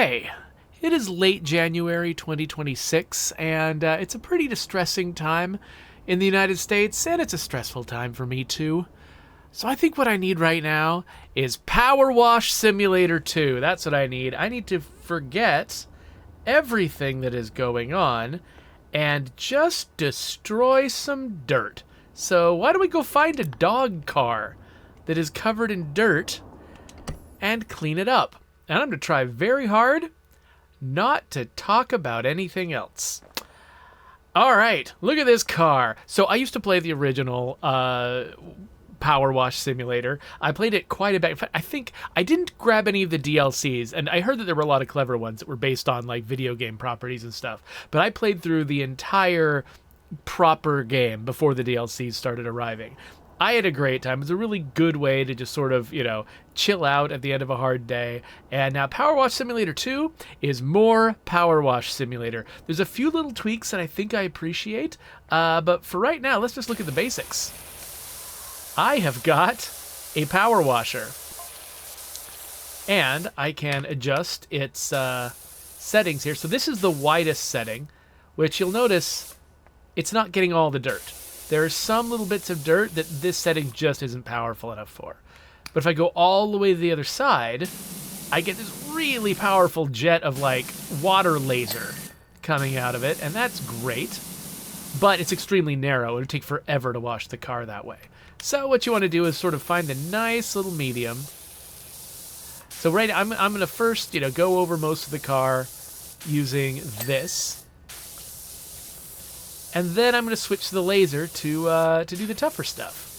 Okay, it is late January 2026, and it's a pretty distressing time in the United States, and it's a stressful time for me too. So I think what I need right now is PowerWash Simulator 2. That's what I need. I need to forget everything that is going on and just destroy some dirt. So why don't we go find a dog car that is covered in dirt and clean it up? And I'm going to try very hard not to talk about anything else. All right, look at this car. So I used to play the original Power Wash Simulator. I played it quite a bit. In fact, I think I didn't grab any of the DLCs, and I heard that there were a lot of clever ones that were based on like video game properties and stuff. But I played through the entire proper game before the DLCs started arriving. I had a great time. It was a really good way to just sort of, chill out at the end of a hard day. And now Power Wash Simulator 2 is more Power Wash Simulator. There's a few little tweaks that I think I appreciate, but for right now, let's just look at the basics. I have got a power washer, and I can adjust its settings here. So this is the widest setting, which you'll notice it's not getting all the dirt. There are some little bits of dirt that this setting just isn't powerful enough for. But if I go all the way to the other side, I get this really powerful jet of like water laser coming out of it, and that's great. But it's extremely narrow. It would take forever to wash the car that way. So what you want to do is sort of find a nice little medium. So I'm going to first, go over most of the car using this. And then I'm going to switch to the laser to do the tougher stuff.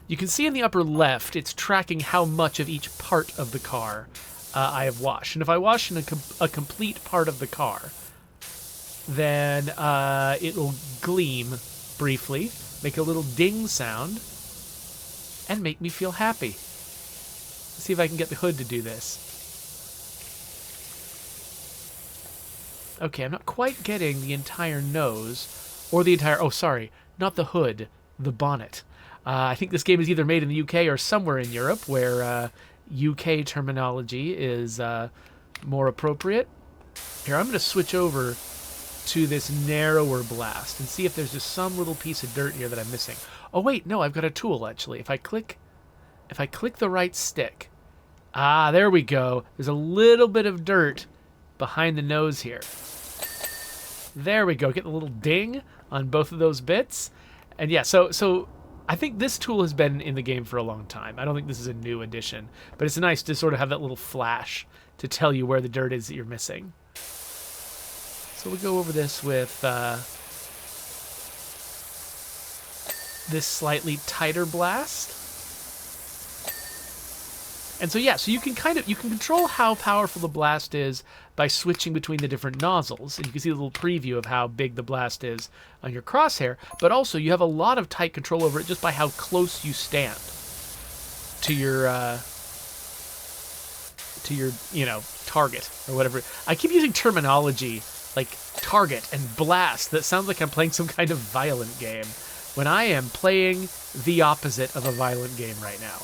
You can see in the upper left, it's tracking how much of each part of the car I have washed. And if I wash in a complete part of the car, then it will gleam briefly, make a little ding sound, and make me feel happy. Let's see if I can get the hood to do this. Okay, I'm not quite getting the entire nose, or the entire, not the hood, the bonnet. I think this game is either made in the UK or somewhere in Europe, where UK terminology is more appropriate. Here, I'm going to switch over to this narrower blast and see if there's just some little piece of dirt here that I'm missing. Oh wait, no, I've got a tool actually. If I click the right stick, there we go. There's a little bit of dirt behind the nose here. There we go. Get the little ding on both of those bits. And yeah, so I think this tool has been in the game for a long time. I don't think this is a new addition, but it's nice to sort of have that little flash to tell you where the dirt is that you're missing. So we'll go over this with this slightly tighter blast. And so yeah, so you can control how powerful the blast is by switching between the different nozzles, and you can see a little preview of how big the blast is on your crosshair, but also you have a lot of tight control over it just by how close you stand to your target or whatever. I keep using terminology like target and blast that sounds like I'm playing some kind of violent game when I am playing the opposite of a violent game right now.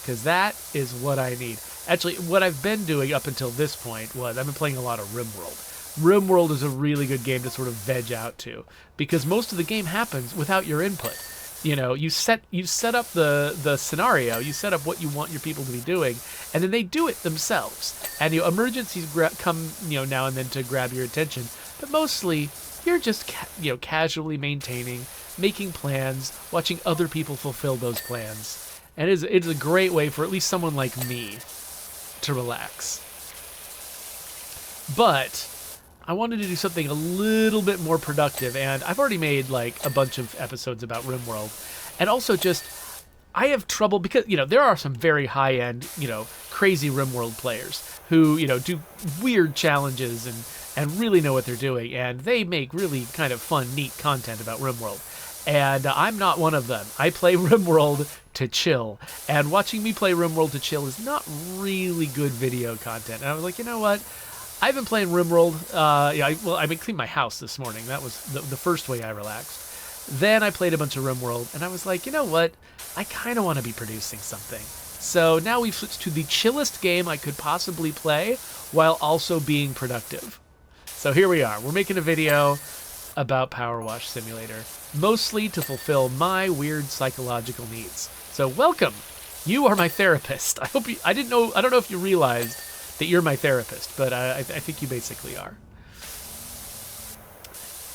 Because that is what I need. Actually, what I've been doing up until this point was I've been playing a lot of RimWorld. RimWorld is a really good game to sort of veg out to, because most of the game happens without your input. You set up the scenario, you set up what you want your people to be doing, and then they do it themselves. And emergencies come now and then to grab your attention, but mostly you're just casually maintaining, making plans, watching other people fulfill those plans. And it's a great way for at least someone like me to relax. But I wanted to do something a little bit more productive, and I've already made like a bunch of episodes about RimWorld. And also just, I have trouble because, there are some very high-end, crazy RimWorld players who, do weird challenges and really know what they're doing, and they make really kind of fun, neat content about RimWorld. And I'm not one of them. I play RimWorld to chill. And watching me play RimWorld to chill is not really good video content. And I was like, you know what? I've been playing RimWorld. I've been cleaning my house this morning. That was the first way I relaxed. Then I played a bunch of RimWorld. And I was like, you know what? I kind of want to be producing something. So now we've switched to the chillest game I could possibly play while also being productive. So here we are. We're making a video about PowerWash Simulator, mostly to fulfill my weird psychological needs. So welcome. You are my therapist. I don't know if you realized that you're my therapist, but I think you basically are.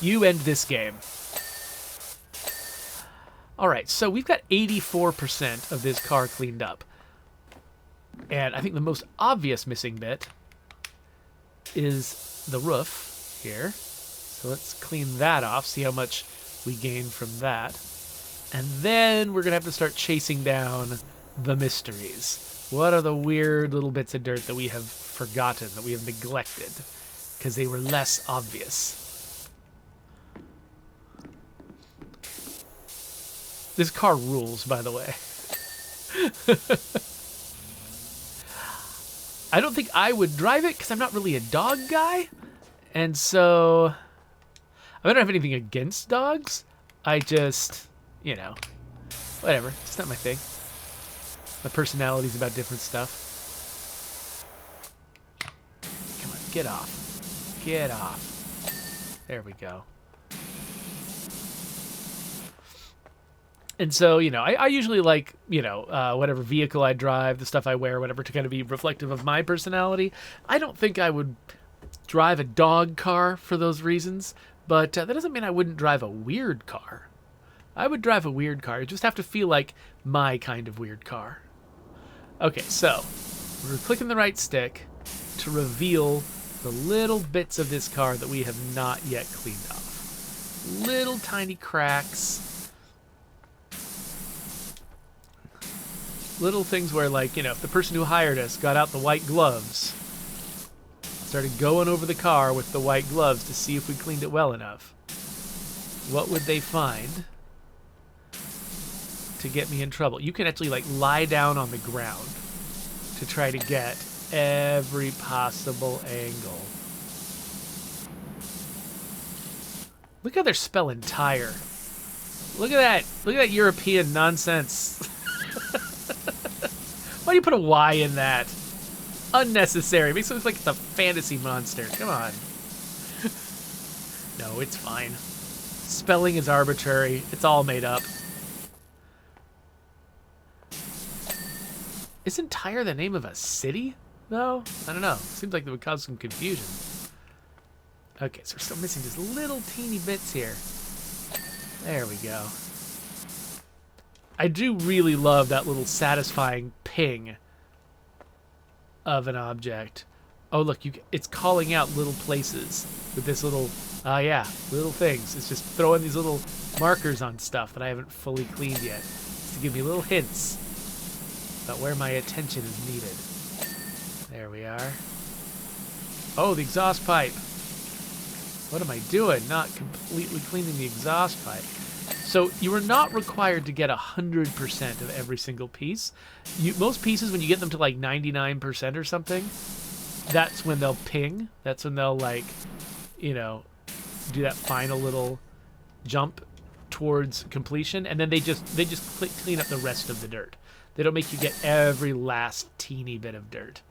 You end this game. All right, so we've got 84% of this car cleaned up. And I think the most obvious missing bit is the roof here. So let's clean that off, see how much we gain from that. And then we're going to have to start chasing down the mysteries. What are the weird little bits of dirt that we have forgotten, that we have neglected, because they were less obvious? This car rules, by the way. I don't think I would drive it because I'm not really a dog guy. And so I don't have anything against dogs. I just, whatever. It's not my thing. My personality's about different stuff. Come on, get off. Get off. There we go. And so, I usually like, whatever vehicle I drive, the stuff I wear, whatever, to kind of be reflective of my personality. I don't think I would drive a dog car for those reasons, but that doesn't mean I wouldn't drive a weird car. I would drive a weird car. You just have to feel like my kind of weird car. Okay, so we're clicking the right stick to reveal the little bits of this car that we have not yet cleaned off. Little tiny cracks. Little things where, if the person who hired us got out the white gloves, started going over the car with the white gloves to see if we cleaned it well enough, what would they find to get me in trouble? You can actually, lie down on the ground to try to get every possible angle. Look how they're spelling tire. Look at that. Look at that European nonsense. Why do you put a Y in that? Unnecessary. It makes it look like it's a fantasy monster. Come on. No, it's fine. Spelling is arbitrary. It's all made up. Isn't Tyre the name of a city, though? I don't know. Seems like it would cause some confusion. Okay, so we're still missing just little teeny bits here. There we go. I do really love that little satisfying ping of an object. Oh, look, it's calling out little places with this little, little things. It's just throwing these little markers on stuff that I haven't fully cleaned yet, just to give me little hints about where my attention is needed. There we are. Oh, the exhaust pipe. What am I doing? Not completely cleaning the exhaust pipe. So you are not required to get 100% of every single piece. Most pieces, when you get them to 99% or something, that's when they'll ping. That's when they'll do that final little jump towards completion, and then they just clean up the rest of the dirt. They don't make you get every last teeny bit of dirt.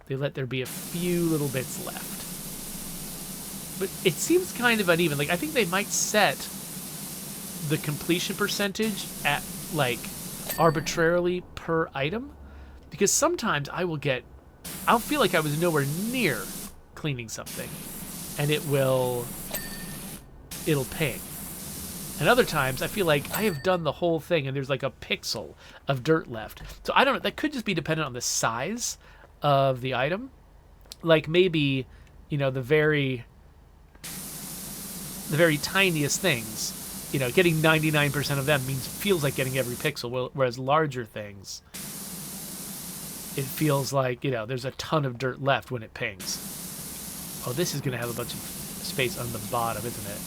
They let there be a few little bits left. But it seems kind of uneven. I think they might set the completion percentage at arbitrarily per item, because sometimes I'll feel like I was nowhere near cleaning something, and it'll ping. And other times I feel like I have done the whole thing and there's a pixel of dirt left. So I don't know, that could just be dependent on the size of the item. Maybe, the very tiniest things, getting 99% of them feels like getting every pixel, whereas larger things, it feels like, there's a ton of dirt left when it pings. Oh, this is going to have a bunch of space on the bottom, isn't it?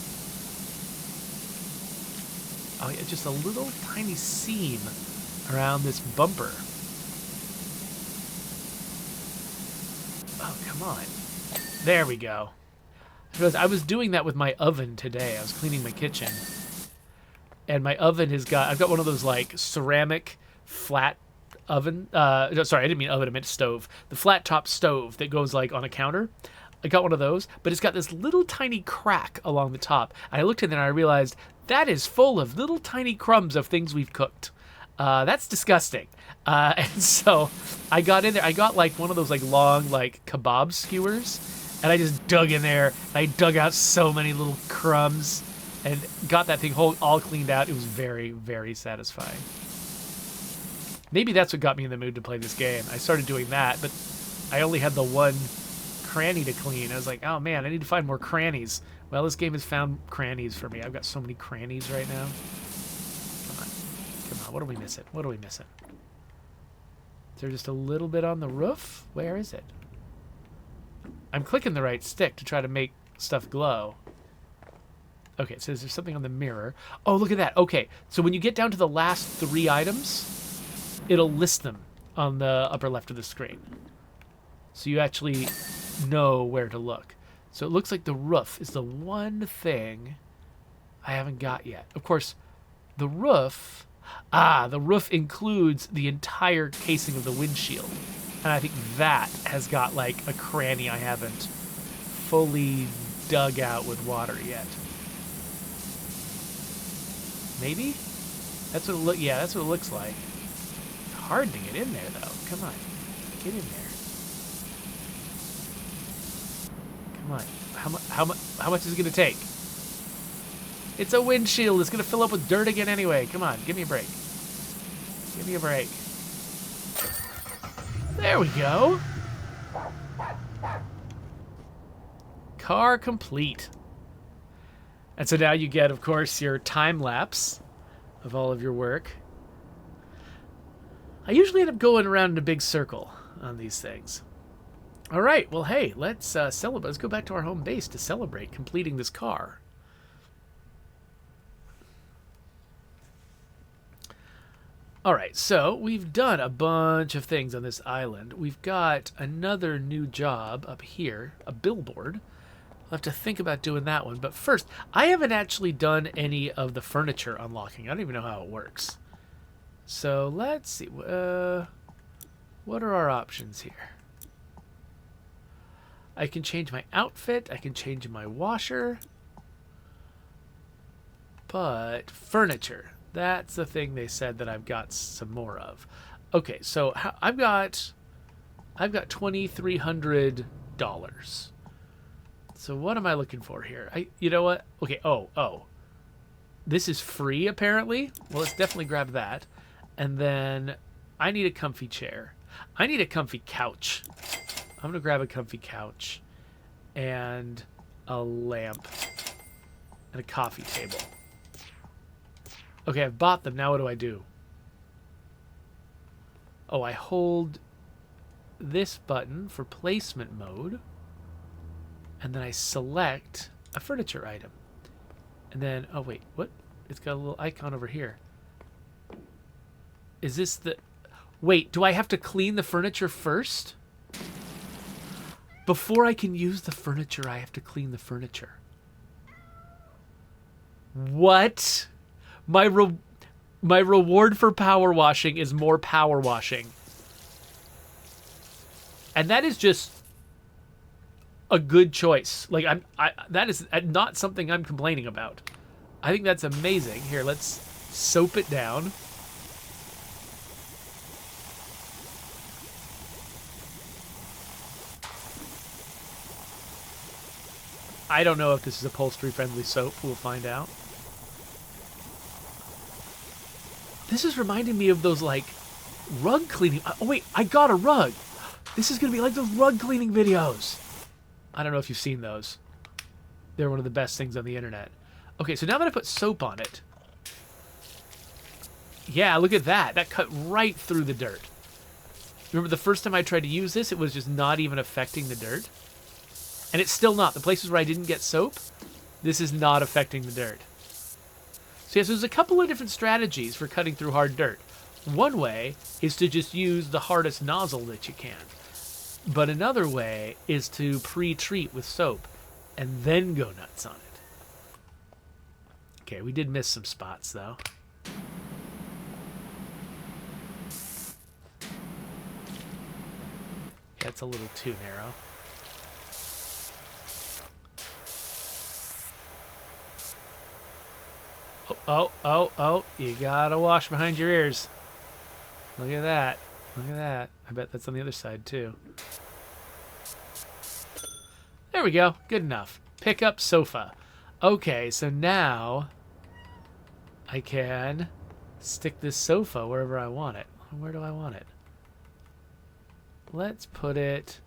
Oh, yeah, just a little tiny seam around this bumper. Oh, come on. There we go. Because I was doing that with my oven today. I was cleaning my kitchen. And my oven I've got one of those ceramic flat oven. No, sorry, I didn't mean oven. I meant stove. The flat top stove that goes like on a counter. I got one of those, but it's got this little tiny crack along the top. I looked in there and I realized that is full of little tiny crumbs of things we've cooked. That's disgusting. And so I got in there. I got like one of those like long like kebab skewers, and I just dug in there. And I dug out so many little crumbs and got that thing all cleaned out. It was very, very satisfying. Maybe that's what got me in the mood to play this game. I started doing that, but I only had the one cranny to clean. I was like, oh man, I need to find more crannies. Well, this game has found crannies for me. I've got so many crannies right now. Come on, what are we missing? What are we missing? Is there just a little bit on the roof? Where is it? I'm clicking the right stick to try to make stuff glow. Okay, so there's something on the mirror. Oh, look at that. Okay, so when you get down to the last 3 items, it'll list them on the upper left of the screen. So you actually know where to look. So it looks like the roof is the one thing I haven't got yet. Of course, the roof includes the entire casing of the windshield. And I think that has got like a cranny I haven't fully dug out with water yet. Maybe? That's what it look. Yeah, that's what it looks like. It's hard to get in there though. Come on, get in there. Come on. How much is it gonna take? It's a windshield. It's gonna fill up with dirt again anyway. Come on, give me a break. Give me a break. There we go. Car complete. And so now you get, of course, your time lapse of all of your work. I usually end up going around in a big circle on these things. All right, well, hey, let's celebrate. Let's go back to our home base to celebrate completing this car. All right, so we've done a bunch of things on this island. We've got another new job up here, a billboard. I'll have to think about doing that one. But first, I haven't actually done any of the furniture unlocking. I don't even know how it works. So let's see. What are our options here? I can change my outfit. I can change my washer. But furniture. That's the thing they said that I've got some more of. Okay, so I've got $2,300. So what am I looking for here? You know what? Okay. Oh. This is free apparently. Well, let's definitely grab that. And then I need a comfy chair. I need a comfy couch. I'm gonna grab a comfy couch and a lamp and a coffee table. Okay, I've bought them. Now what do I do? Oh, I hold this button for placement mode. And then I select a furniture item. And then, oh wait, what? It's got a little icon over here. Is this the... Wait, do I have to clean the furniture first? Before I can use the furniture, I have to clean the furniture. What? My reward for power washing is more power washing. And that is just a good choice. Like that is not something I'm complaining about. I think that's amazing. Here, let's soap it down. I don't know if this is upholstery friendly soap. We'll find out. This is reminding me of those like rug cleaning. Oh wait, I got a rug. This is gonna be like those rug cleaning videos. I don't know if you've seen those. They're one of the best things on the internet. Okay, so now that I put soap on it, yeah, look at that. That cut right through the dirt. Remember the first time I tried to use this, it was just not even affecting the dirt. And it's still not. The places where I didn't get soap, this is not affecting the dirt. So yes, there's a couple of different strategies for cutting through hard dirt. One way is to just use the hardest nozzle that you can. But another way is to pre-treat with soap and then go nuts on it. Okay, we did miss some spots though. that's a little too narrow. Oh, you gotta wash behind your ears. Look at that. Look at that. I bet that's on the other side, too. There we go. Good enough. Pick up sofa. Okay, so now I can stick this sofa wherever I want it. Where do I want it? Let's put it...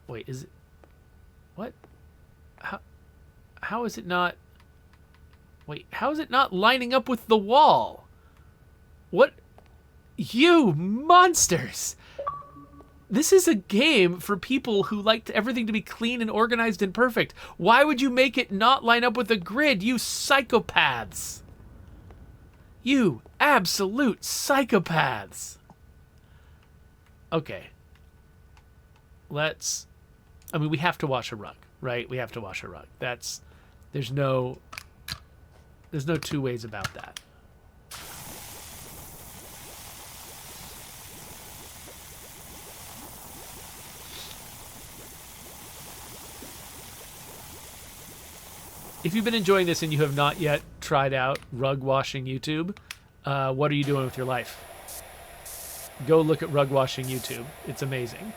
Wait, is it... What? How is it not... Wait, how is it not lining up with the wall? What? You monsters! This is a game for people who like everything to be clean and organized and perfect. Why would you make it not line up with the grid, you psychopaths? You absolute psychopaths. Okay. Let's... I mean, we have to wash a rug, right? We have to wash a rug. That's... There's no two ways about that. If you've been enjoying this and you have not yet tried out rug washing YouTube, what are you doing with your life? Go look at rug washing YouTube. It's amazing.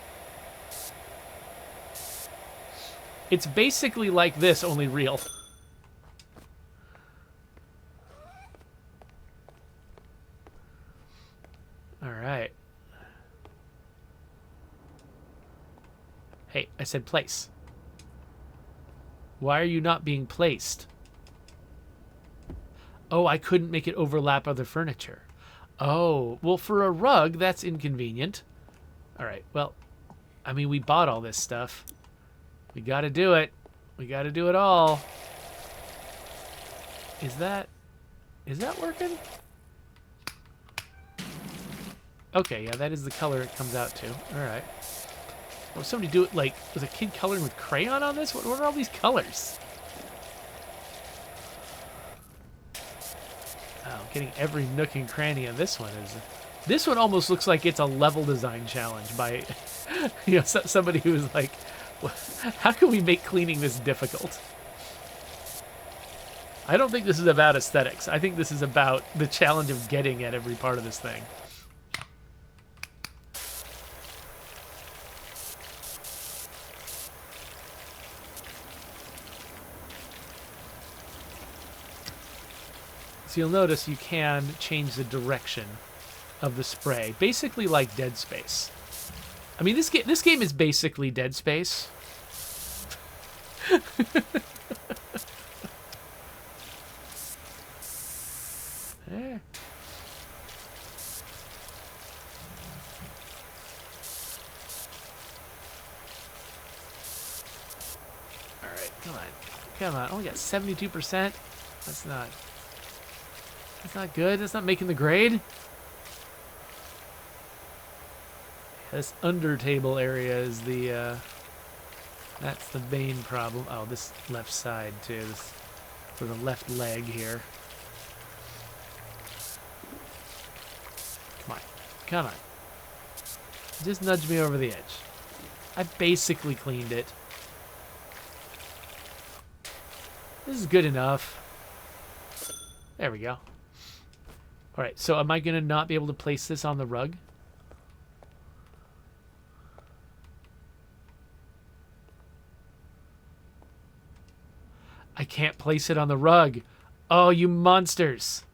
It's basically like this, only real. All right. Hey, I said place. Why are you not being placed? Oh, I couldn't make it overlap other furniture. Oh, well, for a rug, that's inconvenient. All right, well, I mean, we bought all this stuff. We got to do it. We got to do it all. Is that working? Okay, yeah, that is the color it comes out to. All right. Oh, somebody do it like, was a kid coloring with crayon on this? What are all these colors? Oh, getting every nook and cranny of this one is... This one almost looks like it's a level design challenge by, you know, somebody who was like, how can we make cleaning this difficult? I don't think this is about aesthetics. I think this is about the challenge of getting at every part of this thing. So you'll notice you can change the direction of the spray, basically like Dead Space. I mean, this game is basically Dead Space. There. All right, come on. Only got 72%. That's not good. That's not making the grade. This under table area is the, that's the main problem. Oh, this left side too. This, for the left leg here. Come on. Just nudge me over the edge. I basically cleaned it. This is good enough. There we go. All right, so am I going to not be able to place this on the rug? I can't place it on the rug. Oh, you monsters.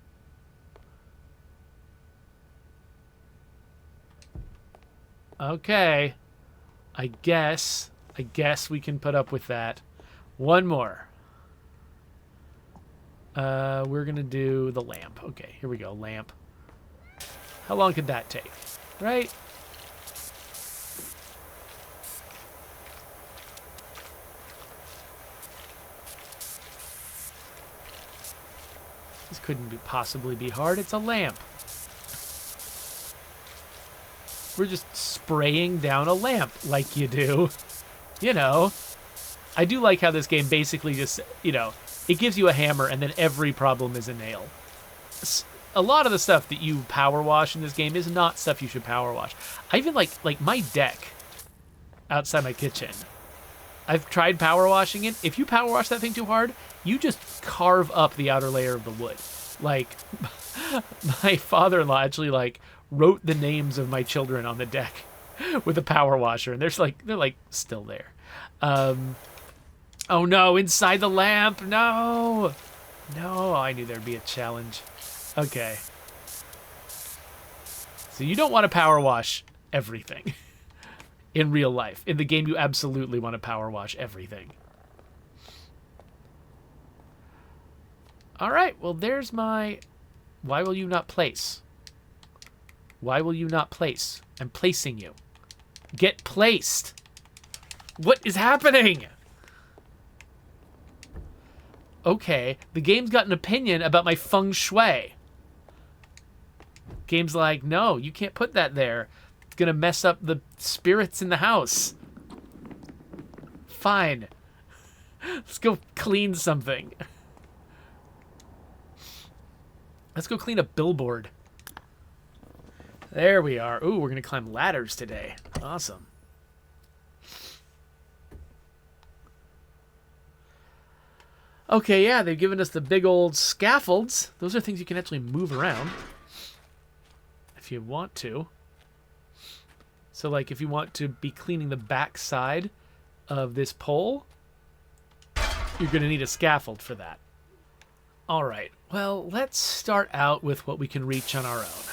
Okay. I guess we can put up with that. One more. We're going to do the lamp. Okay, here we go, lamp. How long could that take? Right? This couldn't possibly be hard. It's a lamp. We're just spraying down a lamp like you do. You know. I do like how this game basically just, you know, it gives you a hammer and then every problem is a nail. a lot of the stuff that you power wash in this game is not stuff you should power wash. I even like my deck outside my kitchen. I've tried power washing it. If you power wash that thing too hard, you just carve up the outer layer of the wood. Like, my father-in-law actually like wrote the names of my children on the deck with a power washer, and they're like still there. Oh no, inside the lamp, no! No, I knew there'd be a challenge. Okay. So you don't want to power wash everything in real life. In the game, you absolutely want to power wash everything. All right, well, there's my... Why will you not place? Why will you not place? I'm placing you. Get placed. What is happening? Okay, the game's got an opinion about my feng shui. Game's like, no, you can't put that there. It's gonna mess up the spirits in the house. Fine. Let's go clean something. Let's go clean a billboard. There we are. Ooh, we're gonna climb ladders today. Awesome. Okay, yeah, they've given us the big old scaffolds. Those are things you can actually move around if you want to. So, like, if you want to be cleaning the back side of this pole, you're going to need a scaffold for that. All right, well, let's start out with what we can reach on our own.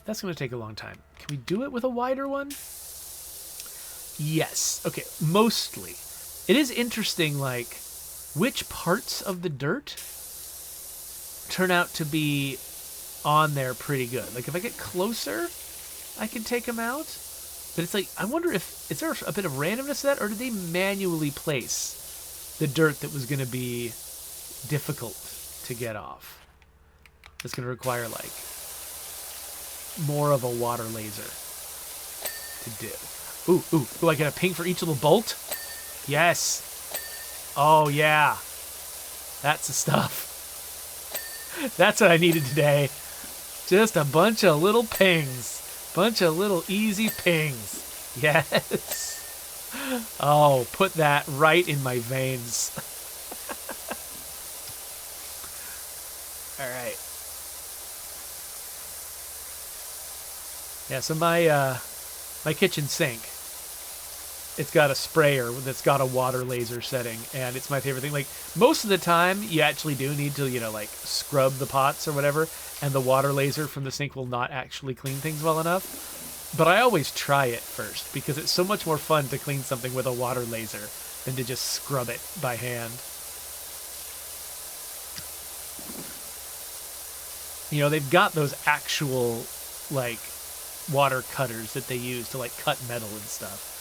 That's going to take a long time. Can we do it with a wider one? Yes. Okay, mostly. It is interesting, like, which parts of the dirt turn out to be on there pretty good. Like, if I get closer, I can take them out. But it's like, I wonder if, is there a bit of randomness to that, or did they manually place the dirt that was going to be difficult to get off? That's going to require, like, more of a water laser to do. Ooh, do I get a ping for each little bolt? Yes. Oh, yeah. That's the stuff. That's what I needed today. Just a bunch of little pings. Bunch of little easy pings. Yes. Oh, put that right in my veins. All right. Yeah, so my kitchen sink, it's got a sprayer that's got a water laser setting, and it's my favorite thing. Like, most of the time, you actually do need to, you know, like, scrub the pots or whatever, and the water laser from the sink will not actually clean things well enough. But I always try it first, because it's so much more fun to clean something with a water laser than to just scrub it by hand. You know, they've got those actual, like, water cutters that they use to, like, cut metal and stuff.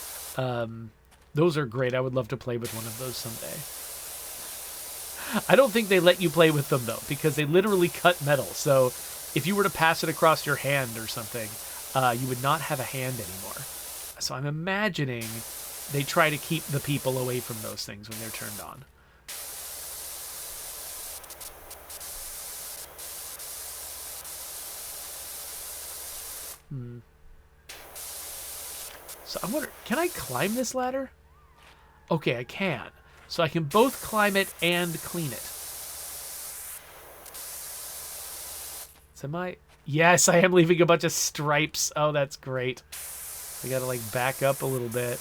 Those are great. I would love to play with one of those someday. I don't think they let you play with them, though, because they literally cut metal. So if you were to pass it across your hand or something, you would not have a hand anymore. So I'm imagining they try to keep the people away from those things when they're turned on. So I wonder, can I climb this ladder? Okay, I can. So I can both climb it and clean it. So yes, I am leaving a bunch of stripes. Oh, that's great. I gotta, like, back up a little bit.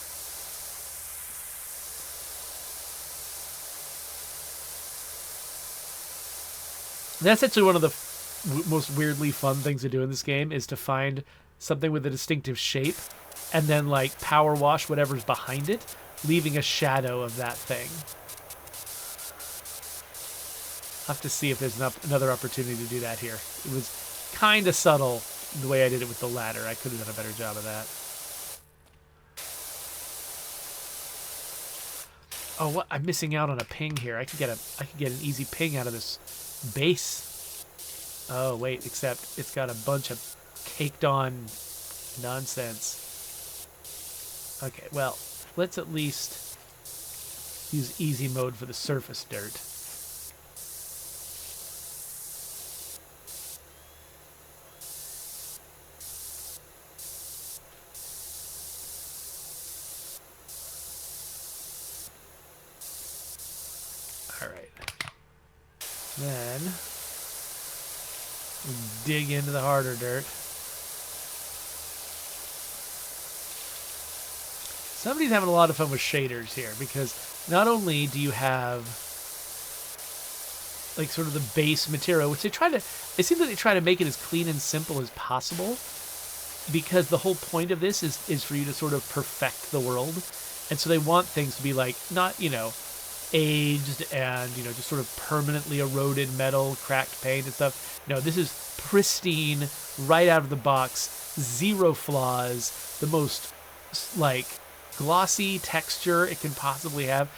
That's actually one of the most weirdly fun things to do in this game, is to find something with a distinctive shape and then, like, power wash whatever's behind it, leaving a shadow of that thing. I'll have to see if there's another opportunity to do that here. It was kind of subtle the way I did it with the ladder. I could have done a better job of that. Oh, what? I'm missing out on a ping here. I could get an easy ping out of this base. Oh, wait, except it's got a bunch of caked on nonsense. Okay, well, let's at least use easy mode for the surface dirt. Then we dig into the harder dirt. Somebody's having a lot of fun with shaders here, because not only do you have like sort of the base material, which it seems like they try to make it as clean and simple as possible, because the whole point of this is for you to sort of perfect the world. And so they want things to be like, not, aged and, just sort of permanently eroded metal, cracked paint and stuff. No, this is pristine, right out of the box, zero flaws, the most, like, glossy texture it can possibly have.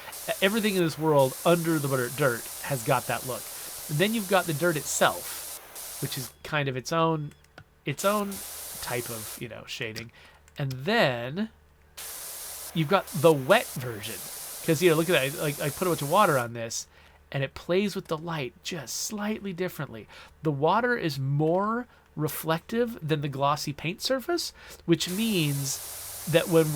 Everything in this world under the dirt has got that look. And then you've got the dirt itself, which is kind of its own type of, shading. And then you've got the wet version. Because, look at that. I put a bunch of water on this, and it plays with the light just slightly differently. The water is more reflective than the glossy paint surface, which means that when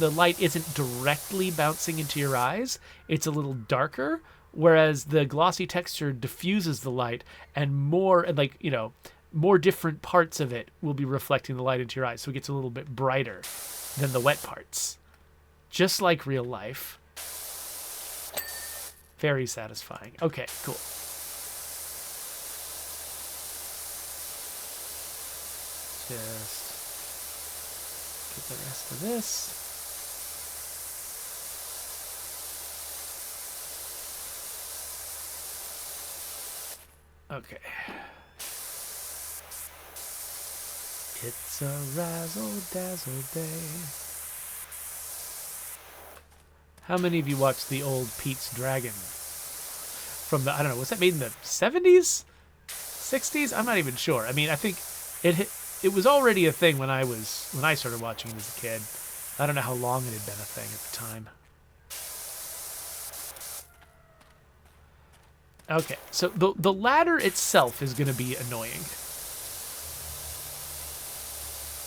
the light isn't directly bouncing into your eyes, it's a little darker, whereas the glossy texture diffuses the light, and more different parts of it will be reflecting the light into your eyes, so it gets a little bit brighter than the wet parts. Just like real life. Very satisfying. Okay, cool. Just get the rest of this. Okay. It's a razzle-dazzle day. How many of you watched the old Pete's Dragon? From the, I don't know, was that made in the 70s? 60s? I'm not even sure. I mean, I think it was already a thing when I started watching it as a kid. I don't know how long it had been a thing at the time. Okay, so the ladder itself is going to be annoying.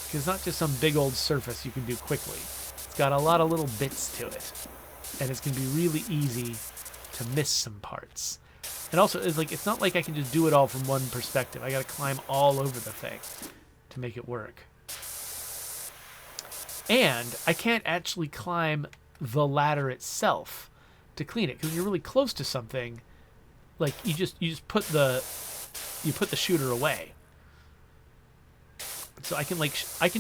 Because it's not just some big old surface you can do quickly. It's got a lot of little bits to it. And it's going to be really easy to miss some parts. And also, it's not like I can just do it all from one perspective. I got to climb all over the thing to make it work. And I can't actually climb the ladder itself to clean it, because when you're really close to something, like you just put the shooter away. So I can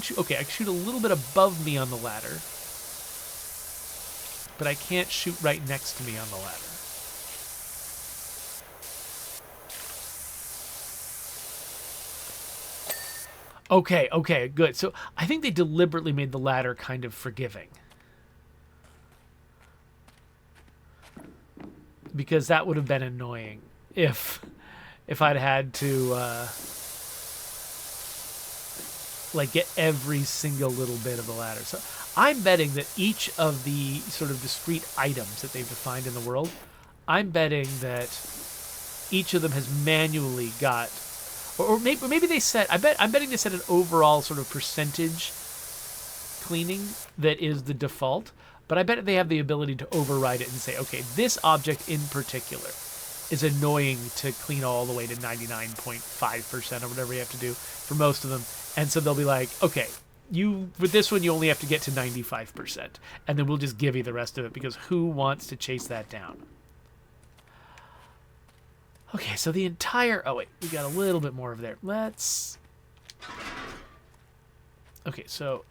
shoot. Okay, I can shoot a little bit above me on the ladder, but I can't shoot right next to me on the ladder. Okay, good. So I think they deliberately made the ladder kind of forgiving, because that would have been annoying if I'd had to get every single little bit of the ladder. So I'm betting that each of the sort of discrete items that they've defined in the world, I'm betting that each of them has manually got, or maybe they set, I'm betting they set an overall sort of percentage cleaning that is the default, but I bet they have the ability to override it and say, okay, this object in particular is annoying to clean all the way to 99.5% or whatever you have to do for most of them. And so they'll be like, okay, with this one, you only have to get to 95%. And then we'll just give you the rest of it, because who wants to chase that down? Okay, so the entire... Oh, wait, we got a little bit more over there. Let's... Okay, so...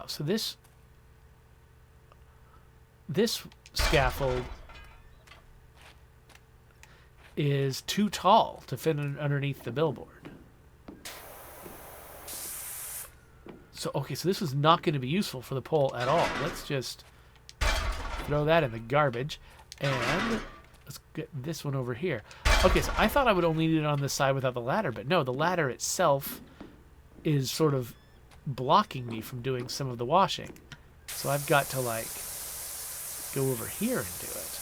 so this scaffold is too tall to fit underneath the billboard. So, okay, so this was not going to be useful for the pole at all. Let's just throw that in the garbage. And let's get this one over here. Okay, so I thought I would only need it on this side without the ladder, but no, the ladder itself is sort of blocking me from doing some of the washing. So I've got to, go over here and do it.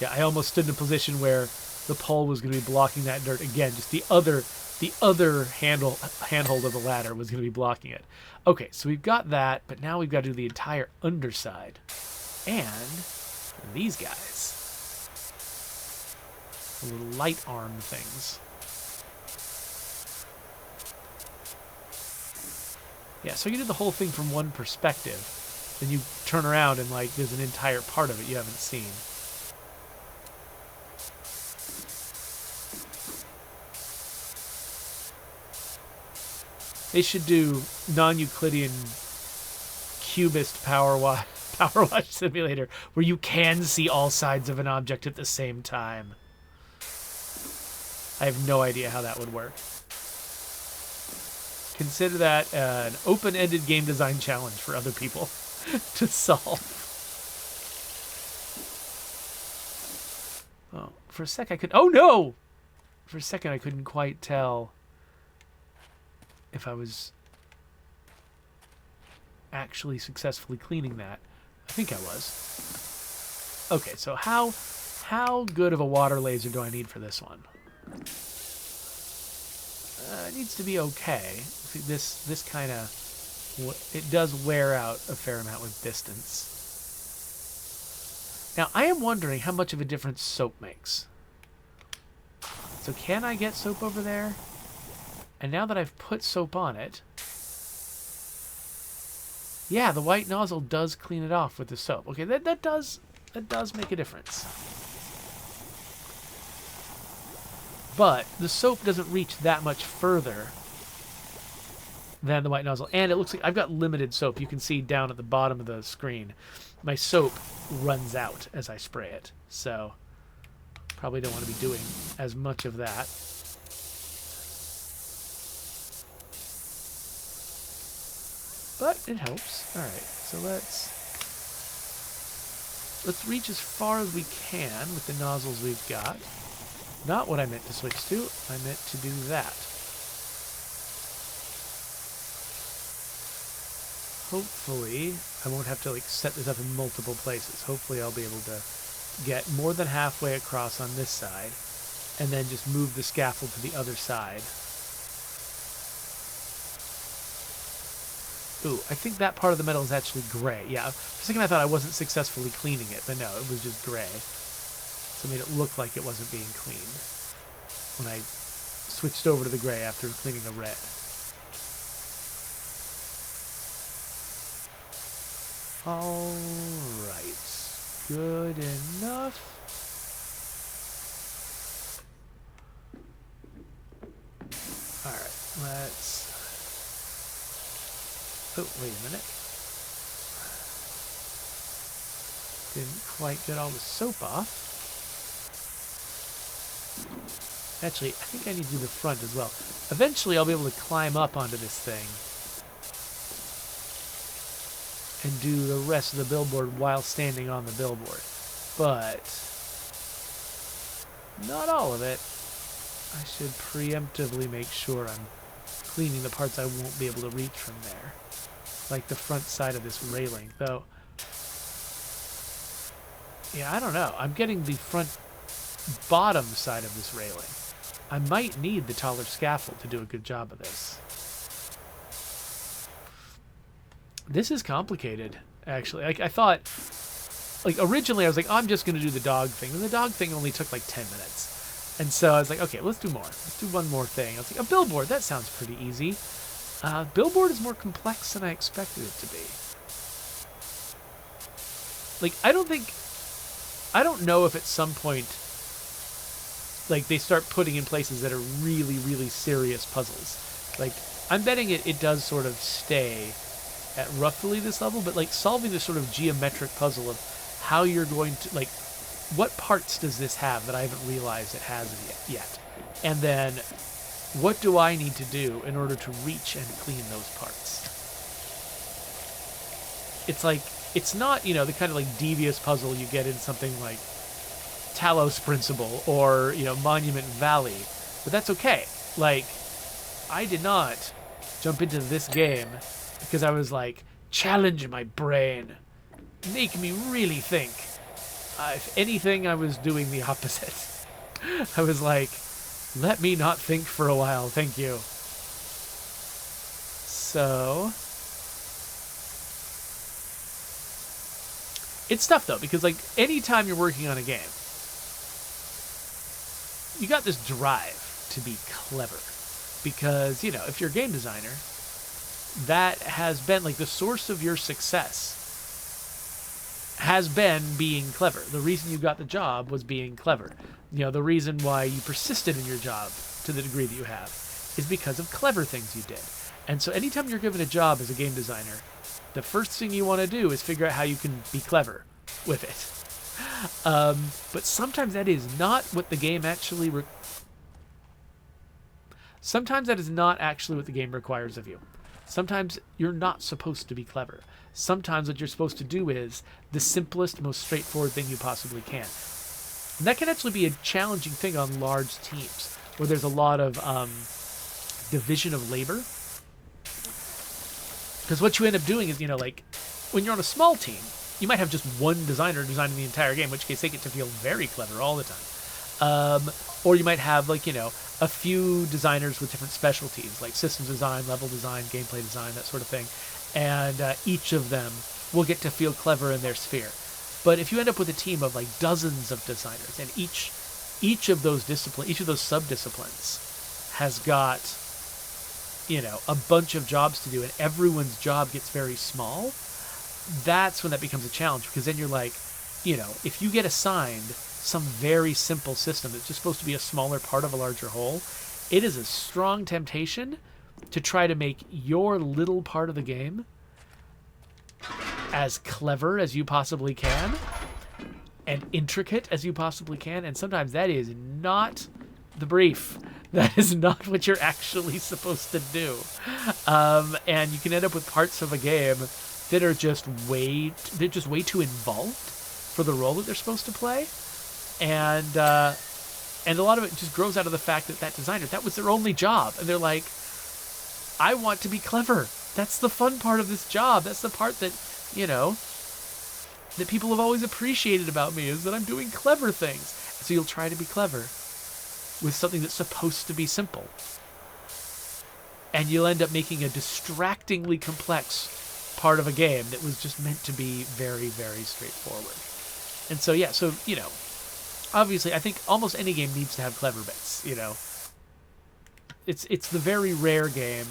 Yeah, I almost stood in a position where the pole was going to be blocking that dirt again, just the other the other handhold of the ladder was going to be blocking it. Okay, so we've got that, but now we've got to do the entire underside. And these guys. The little light arm things. Yeah, so you do the whole thing from one perspective. Then you turn around and, like, there's an entire part of it you haven't seen. They should do non-Euclidean cubist power wash simulator where you can see all sides of an object at the same time. I have no idea how that would work. Consider that an open-ended game design challenge for other people to solve. Oh, for a sec I could... Oh, no! For a second I couldn't quite tell if I was actually successfully cleaning that. I think I was. Okay, so how good of a water laser do I need for this one? It needs to be okay. See, this kind of, it does wear out a fair amount with distance. Now, I am wondering how much of a difference soap makes. So can I get soap over there? And now that I've put soap on it, yeah, the white nozzle does clean it off with the soap. Okay, that does make a difference. But the soap doesn't reach that much further than the white nozzle. And it looks like I've got limited soap. You can see down at the bottom of the screen. My soap runs out as I spray it. So probably don't want to be doing as much of that. But it helps. All right, so let's reach as far as we can with the nozzles we've got. Not what I meant to switch to. I meant to do that. Hopefully, I won't have to like set this up in multiple places. Hopefully, I'll be able to get more than halfway across on this side, and then just move the scaffold to the other side. Ooh, I think that part of the metal is actually gray. Yeah, for a second I thought I wasn't successfully cleaning it, but no, it was just gray. So it made it look like it wasn't being cleaned when I switched over to the gray after cleaning the red. Alright, good enough. Alright, let's... Oh, wait a minute. Didn't quite get all the soap off. Actually, I think I need to do the front as well. Eventually, I'll be able to climb up onto this thing and do the rest of the billboard while standing on the billboard. But not all of it. I should preemptively make sure I'm cleaning the parts I won't be able to reach from there. Like the front side of this railing, though. Yeah, I don't know. I'm getting the front bottom side of this railing. I might need the taller scaffold to do a good job of this. This is complicated, actually. Like, I thought, like, originally I was like, oh, I'm just going to do the dog thing. And the dog thing only took like 10 minutes. And so I was like, okay, let's do more. Let's do one more thing. I was like, a billboard, that sounds pretty easy. Billboard is more complex than I expected it to be. Like, I don't know if at some point, like, they start putting in places that are really, really serious puzzles. Like, I'm betting it does sort of stay at roughly this level, but, like, solving this sort of geometric puzzle of how you're going to, like, what parts does this have that I haven't realized it has yet? And then, what do I need to do in order to reach and clean those parts? It's like, it's not, you know, the kind of, like, devious puzzle you get in something like Talos Principle or, you know, Monument Valley. But that's okay. Like, I did not jump into this game because I was like, challenge my brain. Make me really think. If anything, I was doing the opposite. I was like, Let me not think for a while. Thank you. So it's tough though, because like anytime you're working on a game, you got this drive to be clever. Because, you know, if you're a game designer, that has been like the source of your success has been being clever. The reason you got the job was being clever. You know, the reason why you persisted in your job to the degree that you have is because of clever things you did. And so anytime you're given a job as a game designer, the first thing you want to do is figure out how you can be clever with it. But sometimes that is not what the game actually sometimes that is not actually what the game requires of you. Sometimes you're not supposed to be clever. Sometimes what you're supposed to do is the simplest, most straightforward thing you possibly can. And that can actually be a challenging thing on large teams where there's a lot of division of labor. Because what you end up doing is, you know, like when you're on a small team, you might have just one designer designing the entire game, in which case they get to feel very clever all the time. Or you might have, like, you know, a few designers with different specialties, like systems design, level design, gameplay design, that sort of thing. And each of them will get to feel clever in their sphere. But if you end up with a team of like dozens of designers, and each of those sub-disciplines has got, you know, a bunch of jobs to do, and everyone's job gets very small, that's when that becomes a challenge. Because then you're like, you know, if you get assigned some very simple system that's just supposed to be a smaller part of a larger whole, it is a strong temptation to try to make your little part of the game as clever as you possibly can and intricate as you possibly can. And sometimes that is not the brief. That is not what you're actually supposed to do. And you can end up with parts of a game that are just way too involved for the role that they're supposed to play. And a lot of it just grows out of the fact that designer, that was their only job. And they're like, I want to be clever. That's the fun part of this job. That's the part that, you know, that people have always appreciated about me, is that I'm doing clever things. And so you'll try to be clever with something that's supposed to be simple. And you'll end up making a distractingly complex part of a game that was just meant to be very, very straightforward. And so, yeah, so, you know, obviously I think almost any game needs to have clever bits, you know. It's the very rare game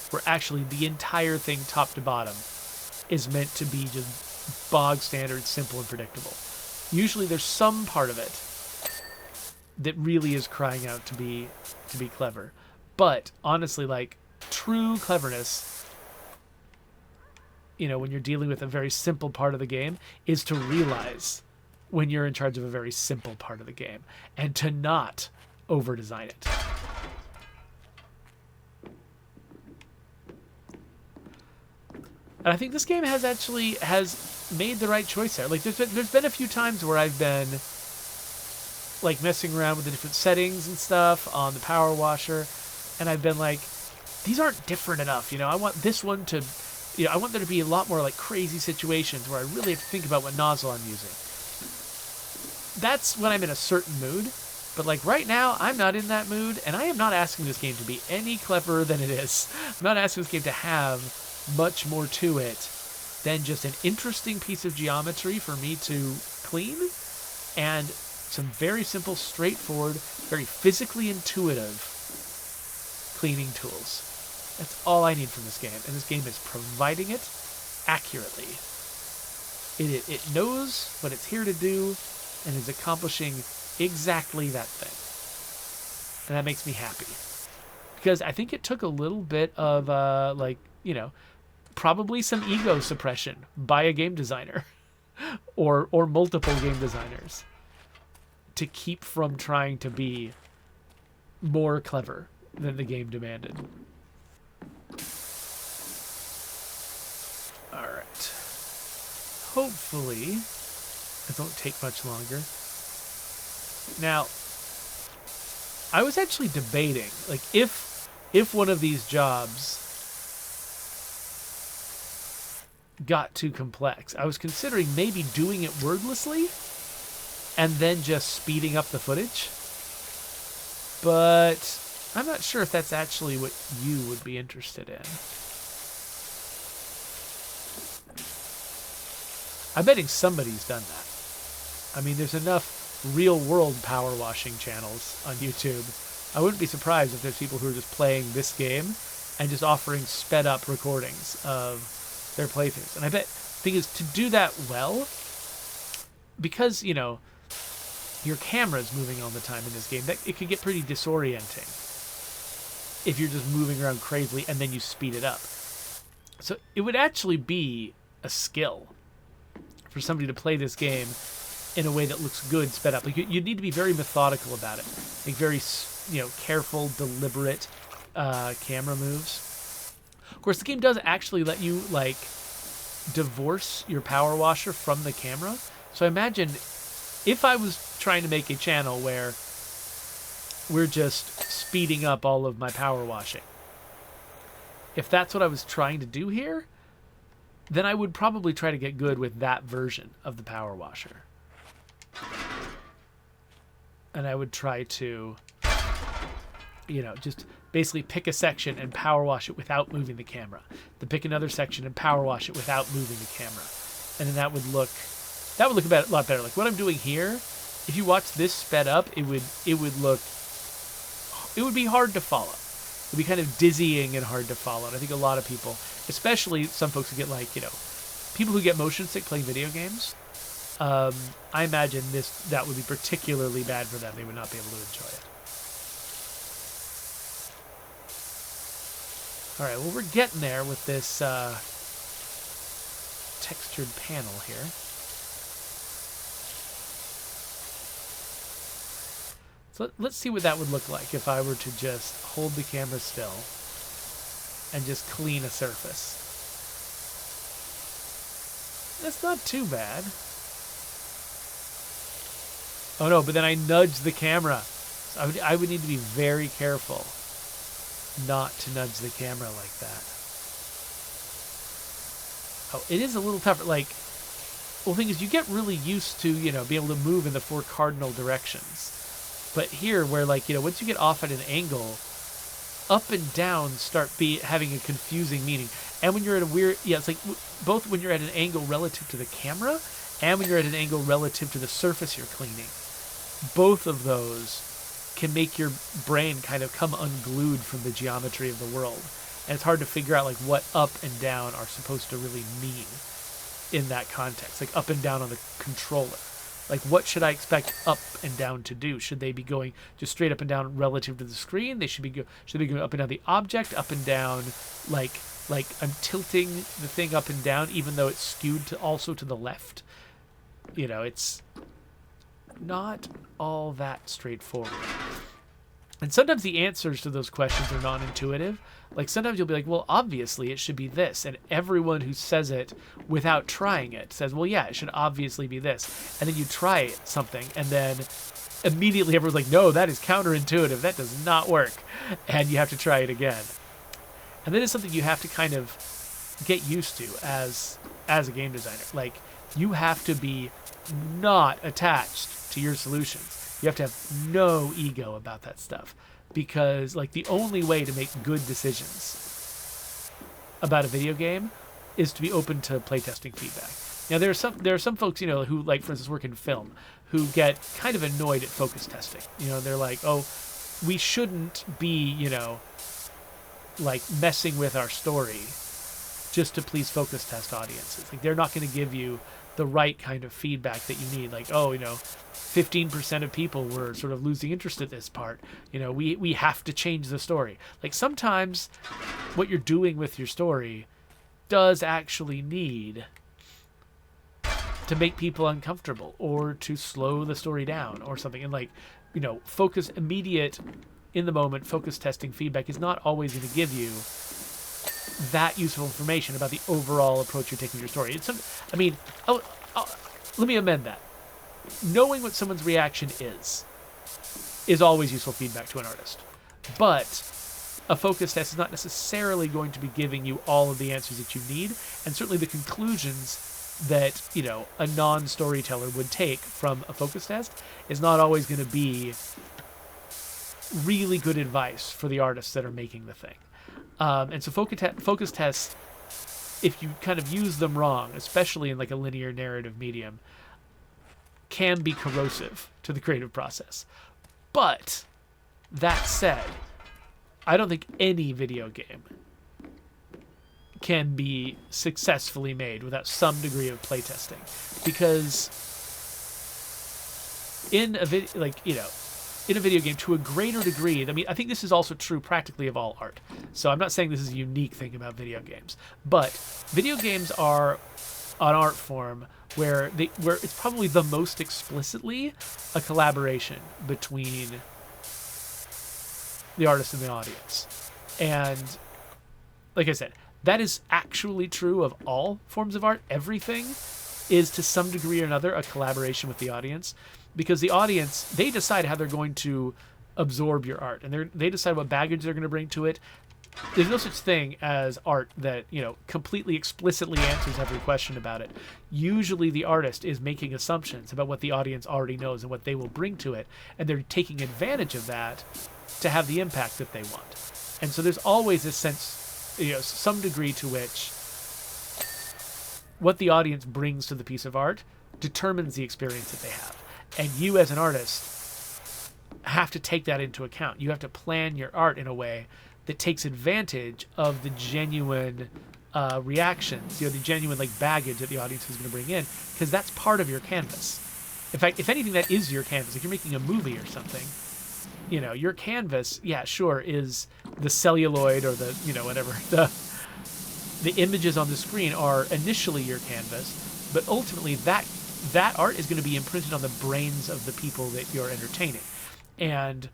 where actually the entire thing top to bottom is meant to be just bog standard, simple, and predictable. Usually there's some part of it that really is crying out to be clever. But honestly, like, true cleverness, you know, when you're dealing with a very simple part of the game, is to realize when you're in charge of a very simple part of the game and to not over-design it. And I think this game has made the right choice there. Like, there's been a few times where I've been like messing around with the different settings and stuff on the PowerWasher, and I've been like, these aren't different enough. You know, I want this one to, you know, I want there to be a lot more like crazy situations where I really have to think about what nozzle I'm using. That's when I'm in a certain mood. But like right now, I'm not in that mood, and I am not asking this game to be any cleverer than it is. I'm not asking this game to have much more to it than just an interesting piece of geometry for me to clean, and some very simple, straightforward, very physically intuitive cleaning tools. That's all I need from this game, and this game is providing it accurately. It knows what it's here to do and is accomplishing exactly that thing. And that makes me happy. Because I think it took a little bit of, like, you know, probably some ego suppression by a game designer or multiple game designers to keep from trying to be more clever than the game demanded. All right. Hopefully, it won't take much longer. Now, I was actually debating, like, if one of these jobs got too complex, I was considering maybe doing it wordlessly and then just speeding up the footage. but I'm not sure if that's actually what you would be interested in. I'm betting somebody's done that. I mean, there's enough real-world power washing channels on YouTube. I wouldn't be surprised if there's people who are just playing this game and just offering sped-up recordings of their playthroughs. And I bet the thing is, to do that well, because, you know, your camera's moving all the time in this game, that it could get pretty disorienting if you're just moving around crazily and then you speed it up. So it would actually be a skill for somebody to play this game in a way that looks good sped up. Like, you need to be very methodical about it. Like, very, you know, careful, deliberate camera moves. Of course, the game does actually let you, like, divorce your power washer from the camera. So I imagine if I was trying to make a channel where we're just speeding up all of my power washing, if that's what I was trying to do here, then I would probably try to get good with that version of the power washer. And I would try to, you know, just basically pick a section and power wash it without moving the camera. Then pick another section and power wash it without moving the camera. And then that would look a lot better. Like what I'm doing here, if you watch this sped up, it would be hard to follow. It would be kind of dizzying and hard to follow. And I think a lot of people, especially some folks who get, like, you know, people who get motion sick playing video games, I imagine that would be particularly bad for them. They would not be able to enjoy it. All right, well, we're getting there with this textured panel here. So let's see what that would look like if I were to just hold the camera still and just clean a surface. That's not too bad. Oh no, but then I nudge the camera. So I would need to be very careful not to nudge the camera like that. Oh, it is a little tougher. Like, well, the thing is, you get really used to, you know, being able to move in the 4 cardinal directions. But here, where, like, you know, once you get off at an angle, up and down start having a confusing meaning. And when you're at a weird, yeah, it's like both when you're at an angle relative to the camera and when you're at an angle relative to the surface you're cleaning. Both of those can make your brain kind of come unglued from the geometry of the world. And it's hard to figure out, like, what up and down are supposed to really mean in that context. Like, up and down on the controller. Like, what should I expect up and down to do? Should they be going just straight up and down relative to the screen? Should they be going up and down the object, up and down, like I'm tilting the thing up and down, even though it's skewed also to the left? You know, it's not all that straightforward. And sometimes the answers to those questions are non-intuitive. Like, sometimes you'll be like, well, obviously it should be this. And everyone who says it without trying it says, well, yeah, it should obviously be this. And then you try something, and then immediately everyone's like, no, that is counterintuitive. That does not work. And you have to try it again. And that is something you have to kind of get used to as a game designer. Like, you have to be not attached to your solutions. You have to have no ego about that stuff, because, like, the only way to make good decisions about a video game is to be open to playtesting feedback. Now, there are some folks, you know, who, like, for instance, work in film, who get kind of annoyed at focus testing. You know, they're like, oh, we shouldn't be, you know, like, messing with our story just to please focus test audiences. Like, they're not going to give you the right kind of feedback that you need. Like, oh, you know, 15% of people were sort of losing interest at this part. You know, we have to change the story. Like, sometimes what you're doing with your story does actually need to make people uncomfortable or to slow the story down or something. And, like, you know, immediate, in the moment, focus testing feedback is not always going to give you that useful information about the overall approach you're taking to your story. Let me amend that. Knowing what someone's reaction is always useful feedback to an artist. But a focus test is not necessarily going to be giving you all of the answers that you need, and certainly the conclusions that, you know, a non-storyteller would take from a focus test is not always going to be really good advice for the artists that are making the thing. And so focus tests, if you kind of use them wrong, especially in like a linear narrative medium, can be corrosive to the creative process. But that said, I don't think any video game can be successfully made without some degree of playtesting, because in a video game, to a greater degree, I mean, I think this is also true practically of all art. So I'm not saying this is a unique thing about video games, but video games are an art form where it's probably the most explicitly a collaboration between the artist and the audience. And like I said, that is actually true of all forms of art. Everything is to some degree or another a collaboration with the audience, because the audience, they decide how they're going to absorb your art, and they decide what baggage they're going to bring to it. There's no such thing as art that, completely explicitly answers every question about it. Usually the artist is making assumptions about what the audience already knows and what they will bring to it, and they're taking advantage of that to have the impact that they want. And so there's always a sense, some degree to which what the audience brings to the piece of art determines the experience that they have. And you as an artist have to take that into account. You have to plan your art in a way that takes advantage of the genuine reactions, the genuine baggage that the audience is going to bring in, because that's part of your canvas. In fact, if anything, that is your canvas. If you're making a movie or something, your canvas, is the celluloid or the, whatever, the images on the screen are initially your canvas, but ultimately that art is going to be imprinted on the brains of the people that you're entertaining. And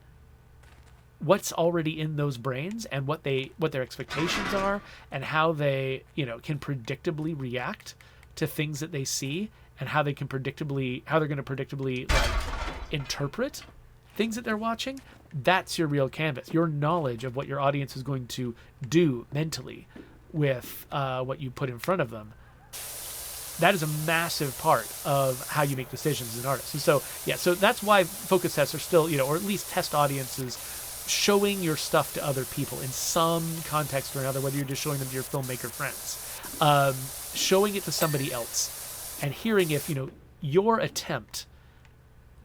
what's already in those brains and what their expectations are and how they, can predictably react to things that they see, and how they're going to predictably interpret things that they're watching, that's your real canvas. Your knowledge of what your audience is going to do mentally with what you put in front of them. That is a massive part of how you make decisions as an artist. And so that's why focus tests are still, or at least test audiences, showing your stuff to other people in some context or another, whether you're just showing them to your filmmaker friends, showing it to somebody else, and hearing if, your attempt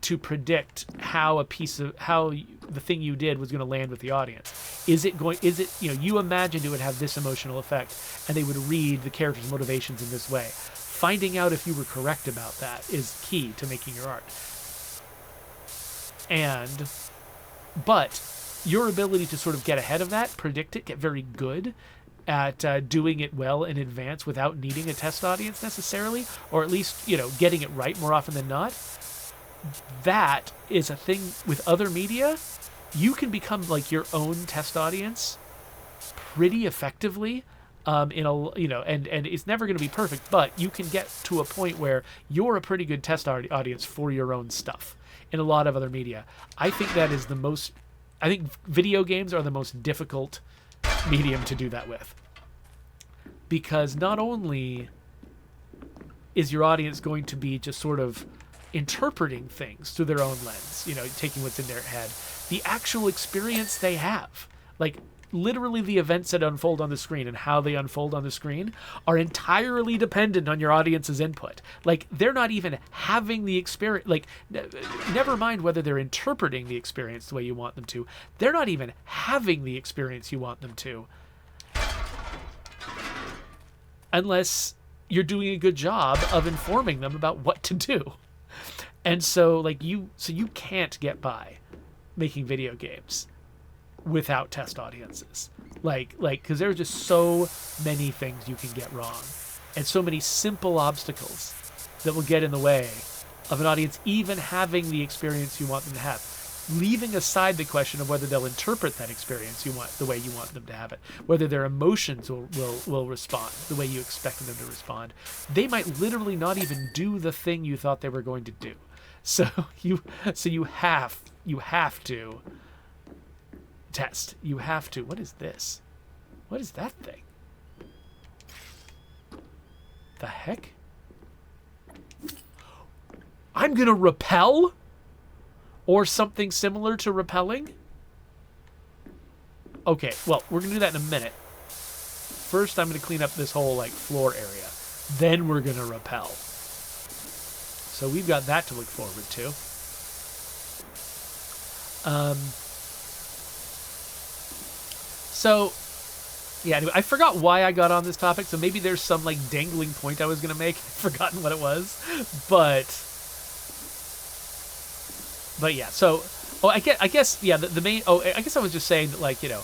to predict how the thing you did was going to land with the audience. You imagined it would have this emotional effect, and they would read the character's motivations in this way. Finding out if you were correct about that is key to making your art. But your ability to sort of get ahead of that, predict it, get very good at doing it well in advance without needing a test audience necessarily, or at least, getting it right more often than not, that is a thing with other media. You can become your own test audience pretty effectively. And it's never going to be perfect, but you can get to a point where you're a pretty good test audience for your own stuff in a lot of other media. I think video games are the most difficult medium to do that with, because not only is your audience going to be just sort of interpreting things through their own lens, taking what's in their head, the actual experience they have, literally the events that unfold on the screen and how they unfold on the screen are entirely dependent on your audience's input. They're not even having the experience, never mind whether they're interpreting the experience the way you want them to, they're not even having the experience you want them to, unless you're doing a good job of informing them about what to do. And so you can't get by making video games without test audiences, because there's just so many things you can get wrong, and so many simple obstacles that will get in the way of an audience even having the experience you want them to have, leaving aside the question of whether they'll interpret that experience the way you want them to have it, whether their emotions will respond the way you expect them to respond. They might literally not even do the thing you thought they were going to do. So you have to test. You have to. What is this? What is that thing? The heck? I'm gonna repel? Or something similar to repelling? Okay, well, we're going to do that in a minute. First, I'm going to clean up this whole, like, floor area. Then we're going to rappel. So we've got that to look forward to. So, yeah, anyway, I forgot why I got on this topic, so maybe there's some, like, dangling point I was going to make. I've forgotten what it was. But yeah, so, I guess, yeah, the main, I guess I was just saying that, like, you know,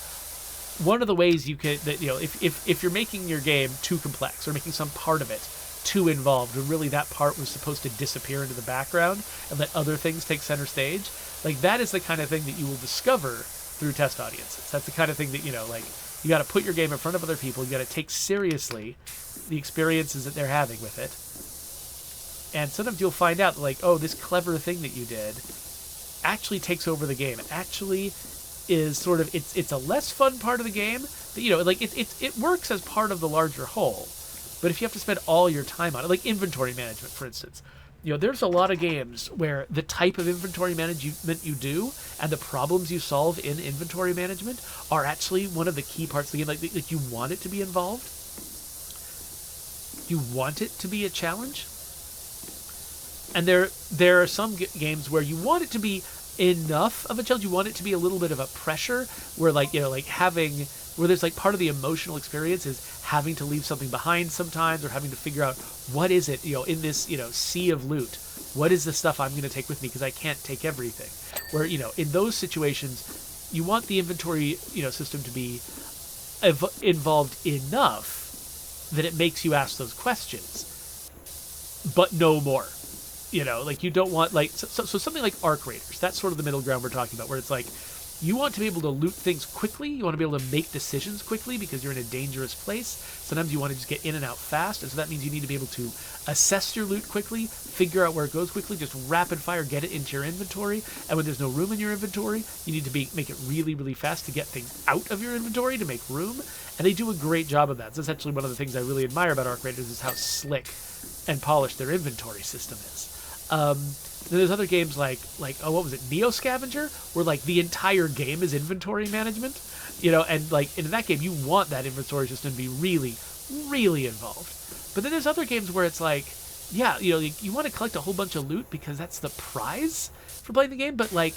one of the ways you could, that, you know, if you're making your game too complex or making some part of it too involved, and really that part was supposed to disappear into the background and let other things take center stage, like, that is the kind of thing that you will discover through test audiences. That's the kind of thing that, you know, like, you got to put your game in front of other people. You got to take seriously the experiences that they're having with it. And sometimes you'll find out, like, oh, this clever thing that you did actually takes over the game. It actually is sort of, it's a less fun part of the game. But, you know, like, it works as part of the larger whole. But if you have to spend all your time on it, like inventory management, for instance, you know, there's a lot of games where the type of inventory management you do and the problems you solve in inventory management are actually one of the key parts of the game. Like you want it to be involved. You want it to be a challenge. And there are some games where you want it to be enough of a challenge. You want it to be a little bit of a pressure where, like, you know, like where there's, like, part of the emotional experience is having to leave something behind sometimes, or having to figure out what is it, you know, in this, you know, sea of loot, what is the stuff I'm going to take with me because I can't take everything. Where, you know, in those situations, you want the inventory, you know, system to be involved enough that it makes you ask those questions, but no more. You know, like, you don't want, like, so something like Arc Raiders, that's sort of the middle ground we're talking about, where it's like, you want to be able to loot things quickly, you want to be able to make decisions quickly because you're in a dangerous place. Sometimes you want to just get in and out fast, and so that means you need to be able to assess your loot quickly, figure out where it goes quickly, just rapid fire get it into your inventory, and when there's no room in your inventory, you need to make it really, really fast to get things out of your inventory to make room, and they do a great job of that. It's essentially one of the things I really admire about Arc Raiders is how slick and polished their inventory system is. Then there's other games like what was it, Neo Scavenger, where, like, the entire game is inventory management, you know, and, like, in that game you want that inventory system to be really, really involved. But then there's other games where it's like, yeah, you know, you want to collect a whole bunch of loot because that's the prize for playing the game, but, like,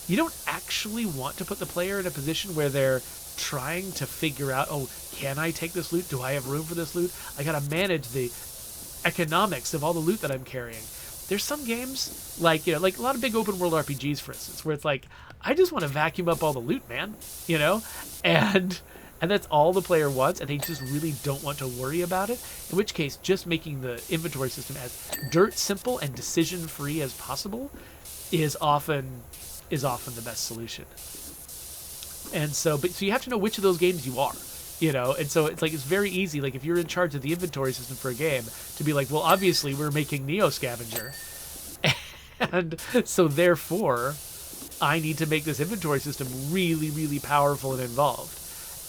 you don't actually want to put the player in a position where they're trying to figure out, oh, can I take this loot? Do I have room for this loot? I gotta manage the economics of all the loot that I'm carrying. There's some games, like, you know, like a lot of big open world RPGs, for instance, where it's like, I just want to vacuum up all the loot, man, you know? And that's all the player wants, and they just really don't want to worry about it, in which case just making the inventory system as dirt simple and decision-free as possible is often the best solution. And so you have to know which of those games you are. You know, and so it's like, it's very easy, like, if you're in charge of the inventory system for a game, to be like, well, obviously we're making Neo Scavenger, and so therefore I need to make this inventory system really, really powerful and involved.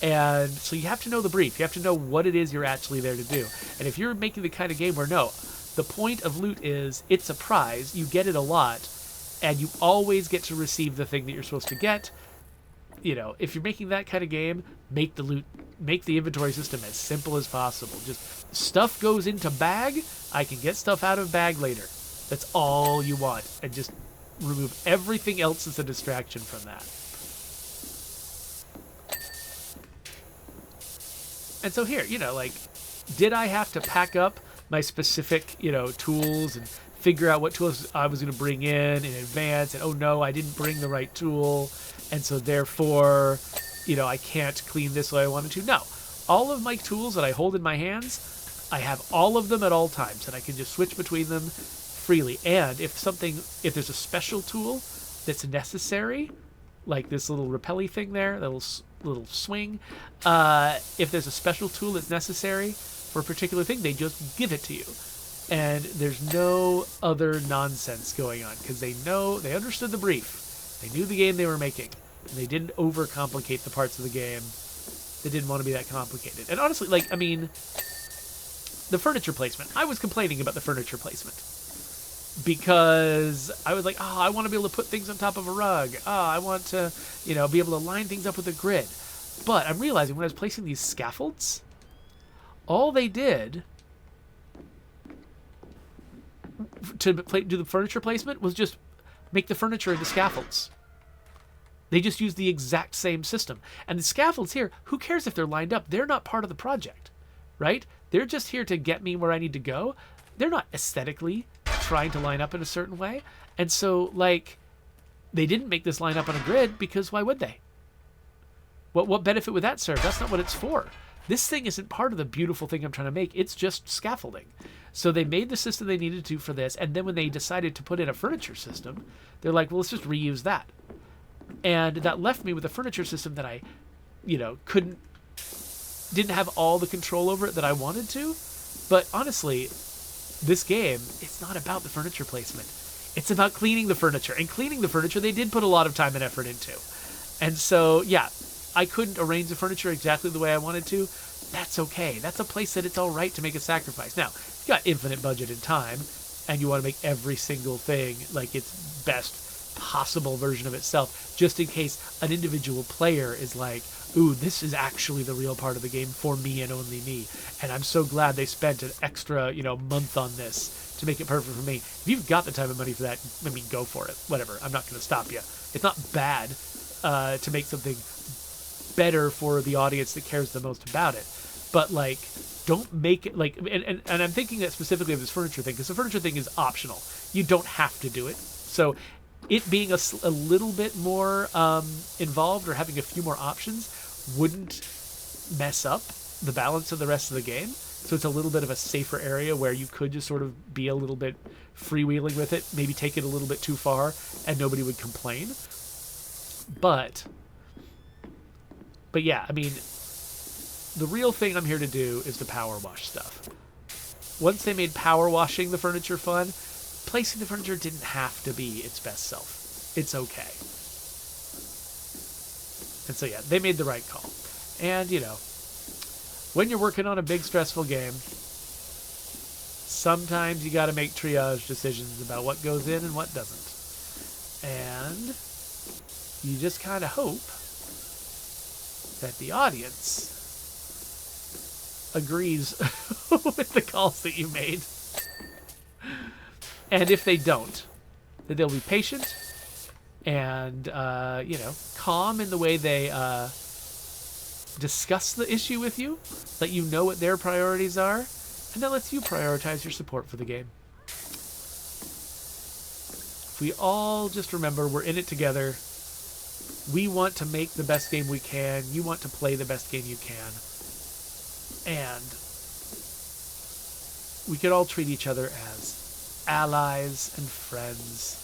And so you have to know the brief. You have to know what it is you're actually there to do. And if you're making the kind of game where, no, the point of loot is it's a prize, you get it a lot, and you always get to receive the thing that you're supposed to get, you know, if you're making that kind of game, make the inventory system as simple as possible. Just stuff goes into bag, I can get stuff out of bag later. That's all you want. And just remove everything else as a distraction from that. And so here, you know, like, did I have to pack up my specific, you know, tools and figure out what tools I was going to bring in advance, and oh no, I didn't bring the right tool, and so therefore, you know, I can't clean this the way I wanted to? No. All of my tools that I hold in my hands, I have all of them at all times, and I can just switch between them freely. And if there's a special tool that's necessary, like this little rappelly thing there, that little swing, if there's a special tool that's necessary for a particular thing, they just give it to you. And there's no other nonsense going on, because they understood the brief. They knew the game they were making, and they didn't overcomplicate the parts of the game that didn't want to be that complicated. And honestly, like, I mean, the furniture placement, I was complaining about the furniture placement, because I was like, I want to be able to put things on top of a rug. I want to, you know, be able to line things up with a grid. But I'm realizing when I was placing these scaffolds, all they did to do the furniture placement was just make the furniture into scaffolds. They just used the exact same system. And the scaffolds here, who cares if they're lined up? They're not part of the project, right? They're just here to get me where I need to go. They're not aesthetically trying to line up in a certain way. And so, like, they didn't make this line up on a grid because why would they? What benefit would that serve? That's not what it's for. This thing isn't part of the beautiful thing I'm trying to make. It's just scaffolding. So they made the system they needed to for this. And then when they decided to put in a furniture system, they're like, well, let's just reuse that. And that left me with a furniture system that I, didn't have all the control over it that I wanted to. But honestly, this game, it's not about the furniture placement. It's about cleaning the furniture. And cleaning the furniture, they did put a lot of time and effort into. And so, yeah, I couldn't arrange the furniture exactly the way I wanted to. That's okay. That's a place that it's all right to make a sacrifice. Now, you got infinite budget and time, and you want to make every single thing like its best possible version of itself, just in case an individual player is like, ooh, this is actually the real part of the game for me and only me. And I'm so glad they spent an extra, month on this to make it perfect for me. If you've got the time and money for that, I mean, go for it. Whatever. I'm not going to stop you. It's not bad to make something better for the audience that cares the most about it. But, like, don't make it, like, and I'm thinking that specifically of this furniture thing, because the furniture thing is optional. You don't have to do it. So it being a little bit more involved or having a few more options wouldn't mess up the balance of the rest of the game. So it's a little bit of a safer area where you could just sort of be a little bit freewheeling with it, maybe take it a little bit too far, and nobody would complain. But yeah, I mean, the real thing I'm here to do is the power wash stuff. Once they made power washing the furniture fun, placing the furniture didn't have to be its best self. It's okay. And so, yeah, they made the right call. And, when you're working on a big, stressful game, sometimes you got to make triage decisions about what goes in and what doesn't. And you just kind of hope that the audience agrees with the calls that you made. And if they don't, that they'll be patient and, calm in the way they discuss the issue with you, let you know what their priorities are, and that lets you prioritize your support for the game. If we all just remember we're in it together, we want to make the best game we can, you want to play the best game you can, and we could all treat each other as allies and friends.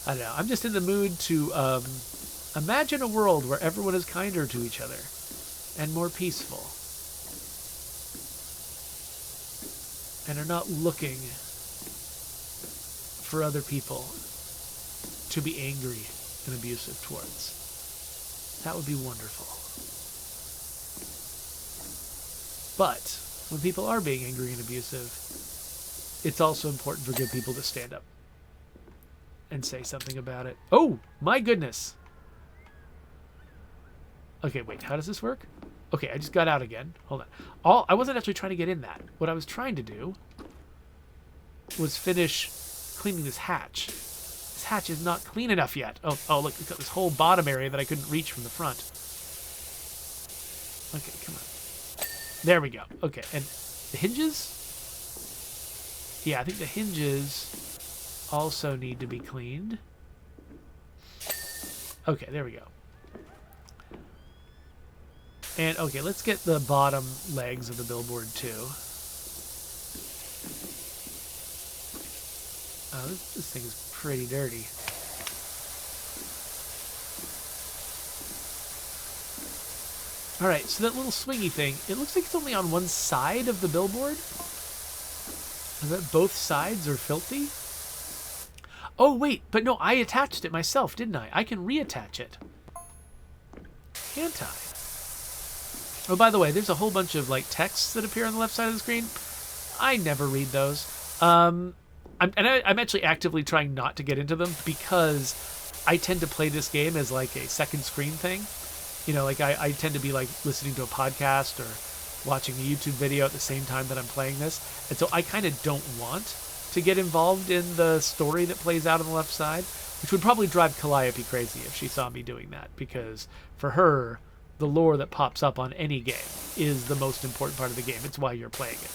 I don't know. I'm just in the mood to imagine a world where everyone is kinder to each other and more peaceful and are not looking for other people to be angry and abusive towards. That would be wonderful. But when people are being angry and abusive, it's also important for good people to stand up and say something about it. Oh, my goodness. Okay, wait, how does this work? Okay, I just got out again. Hold on. I wasn't actually trying to get in that. What I was trying to do was finish cleaning this hatch. This hatch is not clean enough yet. Oh, look, it's got this whole bottom area that I couldn't reach from the front. Okay, come on. There we go. Okay, and the hinges? Yeah, I think the hinges also need to be cleaned. Okay, there we go. And, okay, let's get the bottom legs of the billboard, too. Oh, this thing is pretty dirty. Alright, so that little swingy thing, it looks like it's only on one side of the billboard. Is that both sides are filthy? Oh, wait, but no, I attached it myself, didn't I? I can reattach it. Can't I? Oh, by the way, there's a whole bunch of, like, texts that appear on the left side of the screen. I never read those. I'm actually actively trying not to get into them because I tend to play this game as, like, a second screen thing. You know, like I tend to be like listening to a podcast or watching a YouTube video at the same time that I'm playing this. And so I kind of don't want to get involved in the story that plays out on the left side, which would probably drive Calliope crazy if she saw me doing that, because for her, the lore that pops up on any game is the most important part of the game. It's why you're playing it.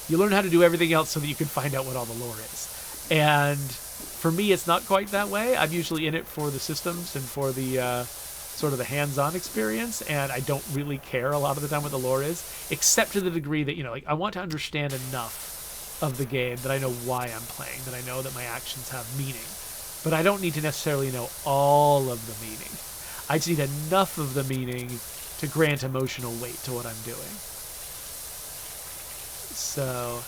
You learn how to do everything else so that you can find out what all the lore is. And for me, it's not quite that way. I'm usually in it for the systems and for the sort of the hands-on experience, and I don't really care a lot of the time what the lore is, except to the degree that, you know, like I want to understand enough of the game that I know why I'm playing, that I know that my actions have meaning. But I don't need to necessarily know all of the meaning. I just need enough of the meaning to grant emotional weight to what I'm doing. So,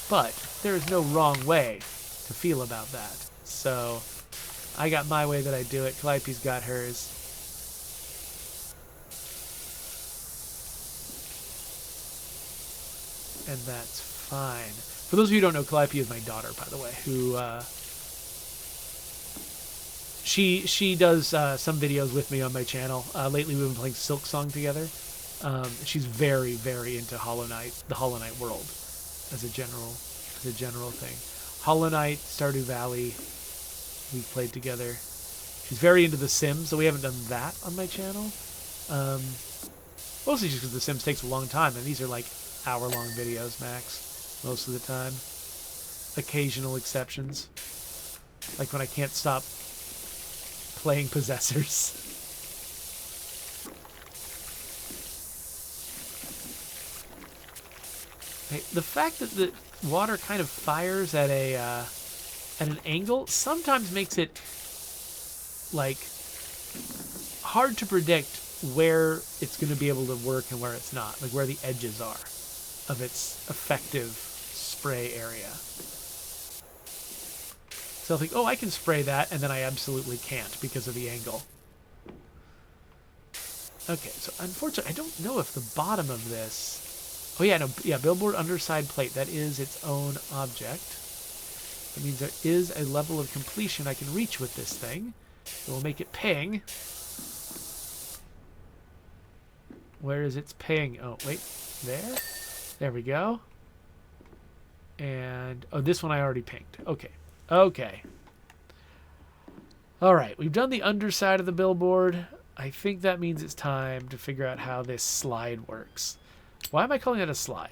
but there is no wrong way to feel about that. So, I got my way that I do it. Calliope's got hers. And that's fine. For those of you who don't know, Calliope is my daughter, by the way, who she does some videos with me on my channel. Lately, we've been playing Silk Song together. She's very, very into Hollow Knight, the Hollow Knight world, as a general thing. Hollow Knight, Stardew Valley, we played together. She's very into The Sims, so we haven't done that on my channel. Mostly just because The Sims takes a long time, and these are like hour-long videos max, most of the time. Occasional exceptions, like when I can't stop playing Possessors. Hey, the fact that the water kind of fires at an angle sometimes makes it like hard to predict where it's going to be able to work and where it's not, like where the edges are of its effective spray area. So I'll think, oh, I can spray that, and then I absolutely can't because of the angle. Okay, so unfortunately, I don't know if the bottom of this... Oh, yeah, no, yeah, billboard underside plate. That is its own object. That means there is a level of completion I can reach with this thing. It will make it ping. Where is its ping? Oh, wait, there? There we go. And, oh, this one I already pinged. Okay. Okay. All right, we've done the underside of the billboard. I think that means it's time to figure out how this slide works. Why am I calling it a slide?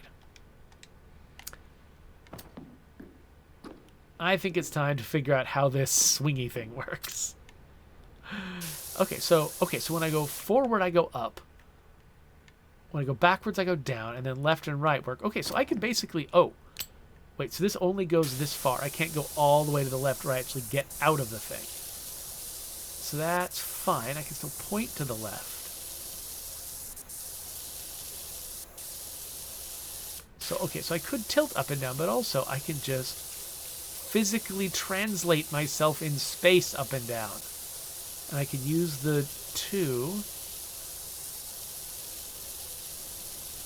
I think it's time to figure out how this swingy thing works. Okay, so when I go forward, I go up. When I go backwards, I go down, and then left and right work. Okay, so I can basically, oh, wait, so this only goes this far. I can't go all the way to the left where I actually get out of the thing. So that's fine. I can still point to the left. So, okay, so I could tilt up and down, but also I can just physically translate myself in space up and down. And I can use the 2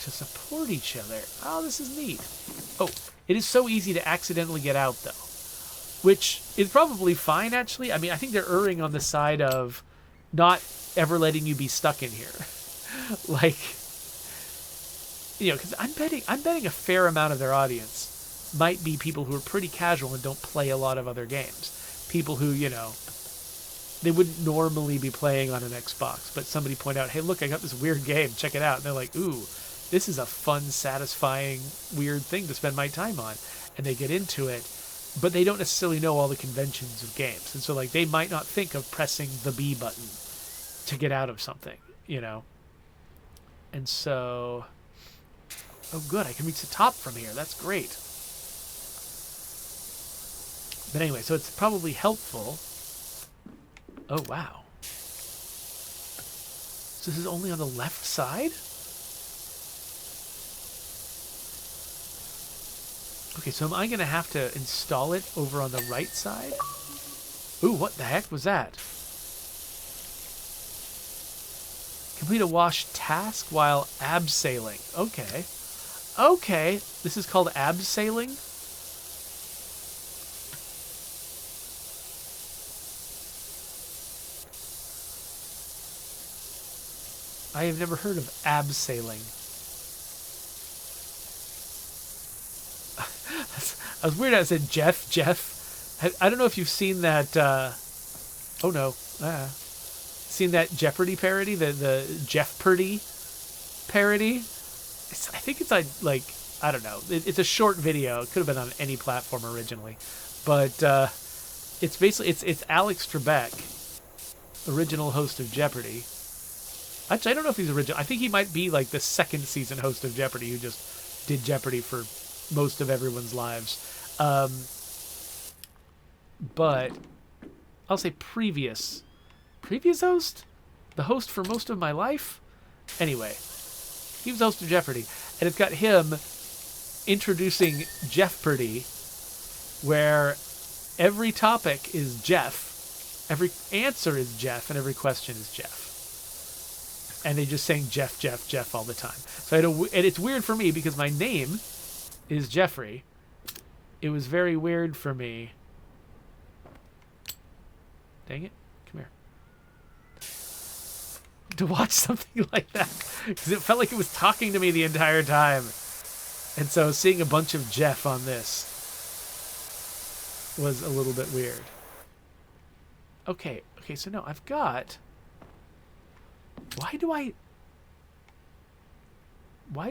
to support each other. Oh, this is neat. Oh, it is so easy to accidentally get out, though. Which is probably fine, actually. I mean, I think they're erring on the side of not ever letting you be stuck in here. Like, you know, because I'm betting a fair amount of their audience might be people who are pretty casual and don't play a lot of other games. People who, you know, they wouldn't normally be playing on an Xbox, but somebody point out, hey, look, I got this weird game, check it out. And they're like, ooh, this is a fun, satisfying, weird thing to spend my time on. And they get into it, but they don't necessarily know all the conventions of games. And so, like, they might not think of pressing the B button to get out of something, you know? And so, oh, good, I can reach the top from here. That's great. But anyway, so it's probably helpful. Oh, wow. So this is only on the left side? Okay, so am I going to have to install it over on the right side? Ooh, what the heck was that? Complete a wash task while abseiling. Okay. Okay, this is called abseiling? I have never heard of abseiling. I was weird. I said Jeff. I don't know if you've seen that. Oh no, seen that Jeopardy parody, the Jeff Purdy parody. I think it's like I don't know. It's a short video. It could have been on any platform originally, but it's basically it's Alex Trebek, original host of Jeopardy. Actually, I don't know if he's original. I think he might be like the second season host of Jeopardy who just did Jeopardy for most of everyone's lives. But I'll say previous host, the host for most of my life. Anyway, he was the host of Jeopardy, and it's got him introducing Jeff Purdy, where every topic is Jeff, every answer is Jeff, and every question is Jeff. And they just saying Jeff, Jeff, Jeff all the time. So and it's weird for me because my name is Jeffrey. It was very weird for me. Dang it. Come here. To watch something like that. Because it felt like it was talking to me the entire time. And so seeing a bunch of Jeff on this was a little bit weird. Okay, so no, I've got... Why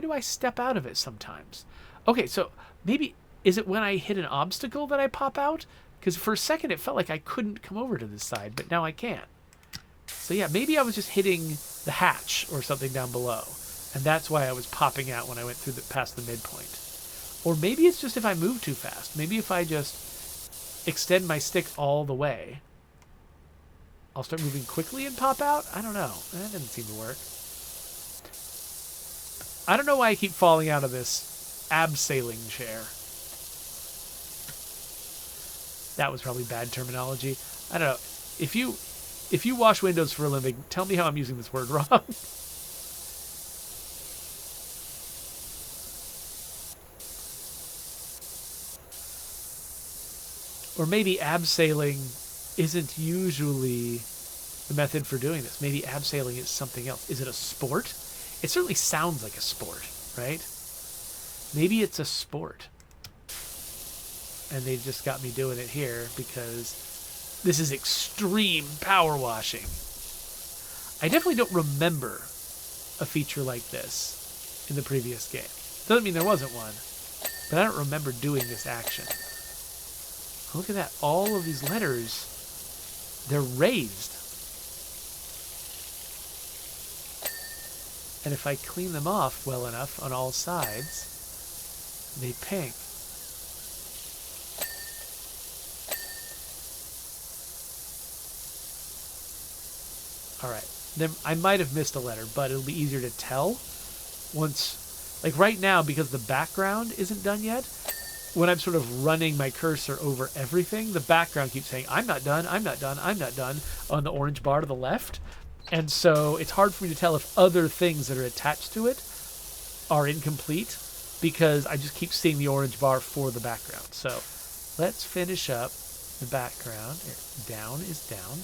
do I step out of it sometimes? Okay, so maybe... Is it when I hit an obstacle that I pop out? Because for a second it felt like I couldn't come over to this side, but now I can. So yeah, maybe I was just hitting the hatch or something down below. And that's why I was popping out when I went through past the midpoint. Or maybe it's just if I move too fast. Maybe if I just extend my stick all the way, I'll start moving quickly and pop out? I don't know. That doesn't seem to work. I don't know why I keep falling out of this abseiling chair. That was probably bad terminology. I don't know. If you wash windows for a living, tell me how I'm using this word wrong. Or maybe abseiling isn't usually the method for doing this. Maybe abseiling is something else. Is it a sport? It certainly sounds like a sport, right? Maybe it's a sport. And they just got me doing it here because this is extreme power washing. I definitely don't remember a feature like this in the previous game. Doesn't mean there wasn't one, but I don't remember doing this action. Look at that. All of these letters, they're raised. And if I clean them off well enough on all sides, they pink. Alright, then I might have missed a letter, but it'll be easier to tell once, like right now, because the background isn't done yet, when I'm sort of running my cursor over everything, the background keeps saying, I'm not done, I'm not done, I'm not done, on the orange bar to the left. And so it's hard for me to tell if other things that are attached to it are incomplete, because I just keep seeing the orange bar for the background. So let's finish up the background. Down is down.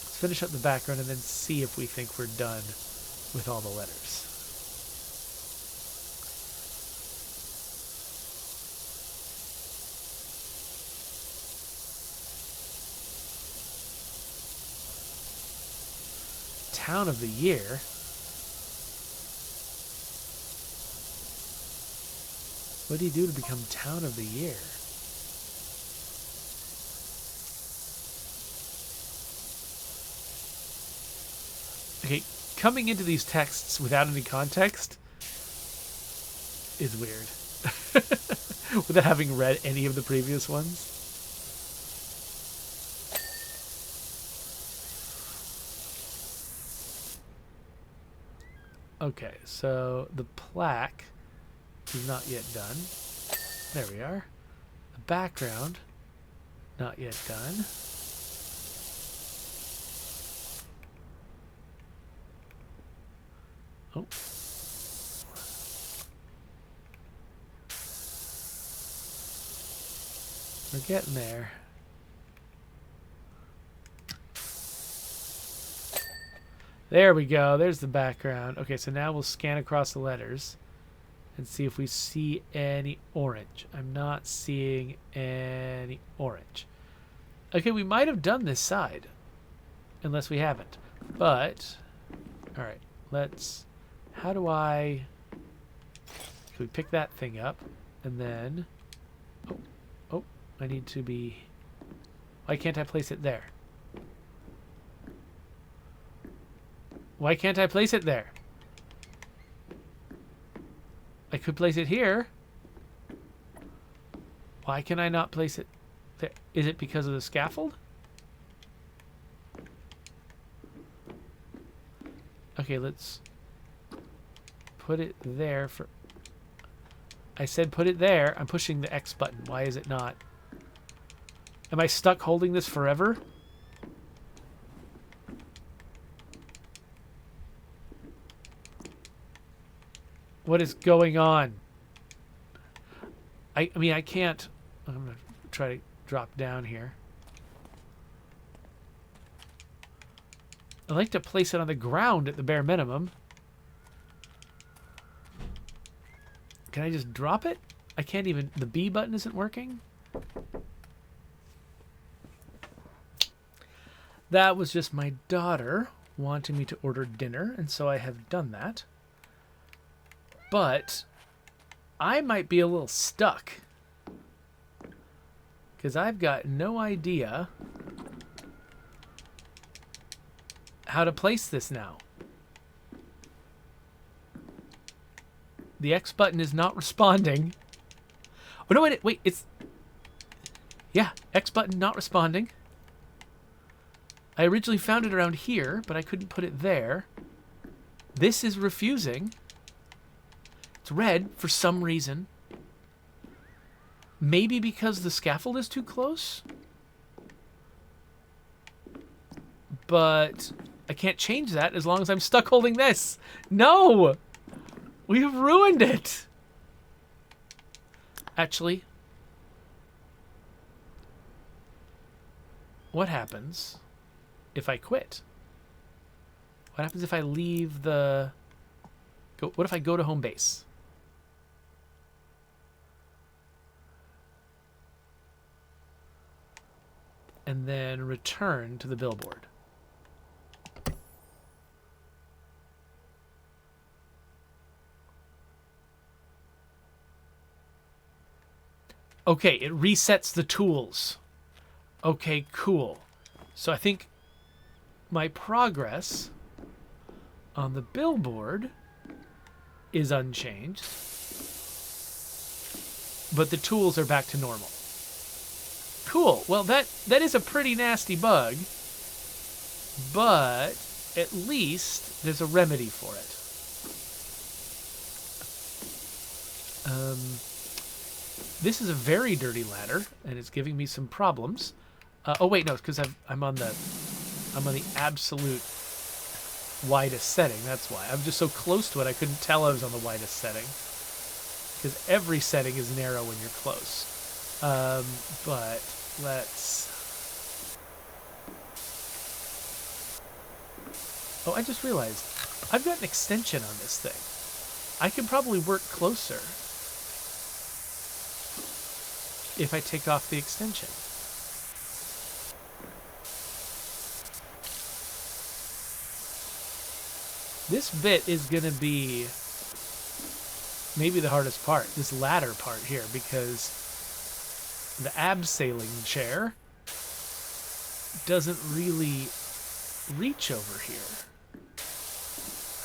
Let's finish up the background and then see if we think we're done with all the letters. Town of the year. What do you do to become town of the year? Okay, coming into these texts without any context is weird. Without having read any of the previous ones. Okay, so the plaque is not yet done. There we are. The background, not yet done. Oh. We're getting there. There we go. There's the background. Okay, so now we'll scan across the letters and see if we see any orange. I'm not seeing any orange. Okay, we might have done this side, unless we haven't. But, all right, let's, how do I, can we pick that thing up? And then, oh, I need to be, why can't I place it there? Why can't I place it there? I could place it here. Why can I not place it there? Is it because of the scaffold? Okay, let's put it there for... I said put it there. I'm pushing the X button. Why is it not? Am I stuck holding this forever? What is going on? I mean, I can't... I'm going to try to drop down here. I like to place it on the ground at the bare minimum. Can I just drop it? I can't even... The B button isn't working? That was just my daughter wanting me to order dinner, and so I have done that. But I might be a little stuck because I've got no idea how to place this now. The X button is not responding. Oh, no, wait, it's... Yeah, X button not responding. I originally found it around here, but I couldn't put it there. This is refusing. It's red for some reason. Maybe because the scaffold is too close? But I can't change that as long as I'm stuck holding this. No! We've ruined it! Actually, what happens if I quit? What happens if I leave the... What if I go to home base? And then return to the billboard. Okay, it resets the tools. Okay, cool. So I think my progress on the billboard is unchanged, but the tools are back to normal. Cool. Well, that is a pretty nasty bug, but at least there's a remedy for it. This is a very dirty ladder, and it's giving me some problems. Oh wait, no, it's because I'm on the absolute widest setting. That's why I'm just so close to it. I couldn't tell I was on the widest setting because every setting is narrow when you're close. But let's... Oh, I just realized I've got an extension on this thing. I can probably work closer if I take off the extension. This bit is going to be maybe the hardest part, this ladder part here, because the abseiling chair doesn't really reach over here.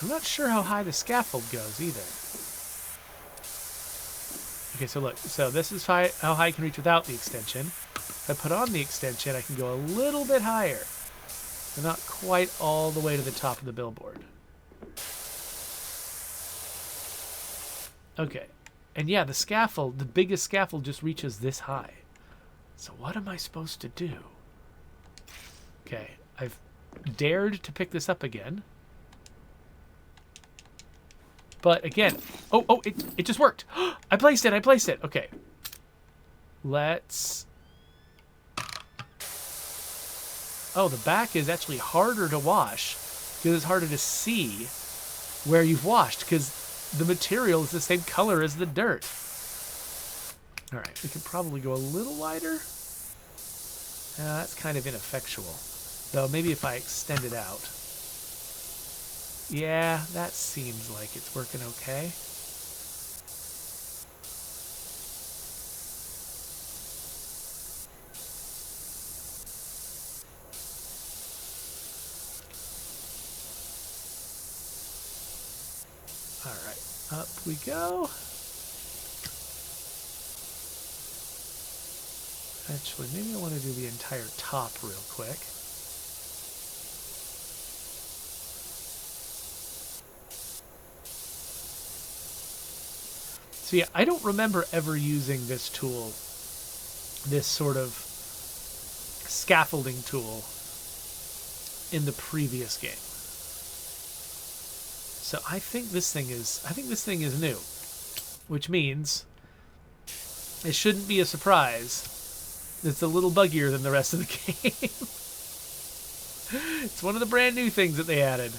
I'm not sure how high the scaffold goes either. Okay, so look, so this is how high I can reach without the extension. If I put on the extension, I can go a little bit higher, but not quite all the way to the top of the billboard. Okay, and yeah, the scaffold, the biggest scaffold just reaches this high. So what am I supposed to do? Okay, I've dared to pick this up again. But again, oh, it just worked. I placed it. Okay. Let's... Oh, the back is actually harder to wash because it's harder to see where you've washed, because the material is the same color as the dirt. All right, we can probably go a little wider. That's kind of ineffectual. Though maybe if I extend it out. Yeah, that seems like it's working okay. All right, up we go. Actually, maybe I want to do the entire top real quick. So yeah, I don't remember ever using this tool, this sort of scaffolding tool, in the previous game. So I think this thing is new, which means it shouldn't be a surprise. It's a little buggier than the rest of the game. It's one of the brand new things that they added.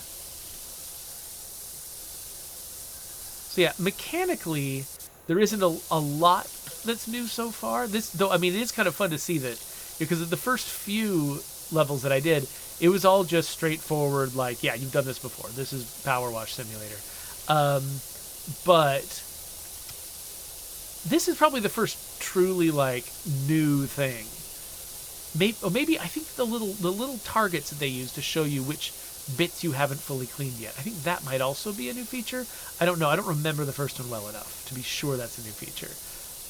So yeah, mechanically, there isn't a lot that's new so far. This, though, I mean, it is kind of fun to see that, because of the first few levels that I did, it was all just straightforward, like, yeah, you've done this before. This is PowerWash Simulator. But this is probably the first truly, like, new thing. Maybe I think the little targets that they use to show you which bits you haven't fully cleaned yet, I think that might also be a new feature. I don't know. I don't remember the first one well enough to be sure that's a new feature.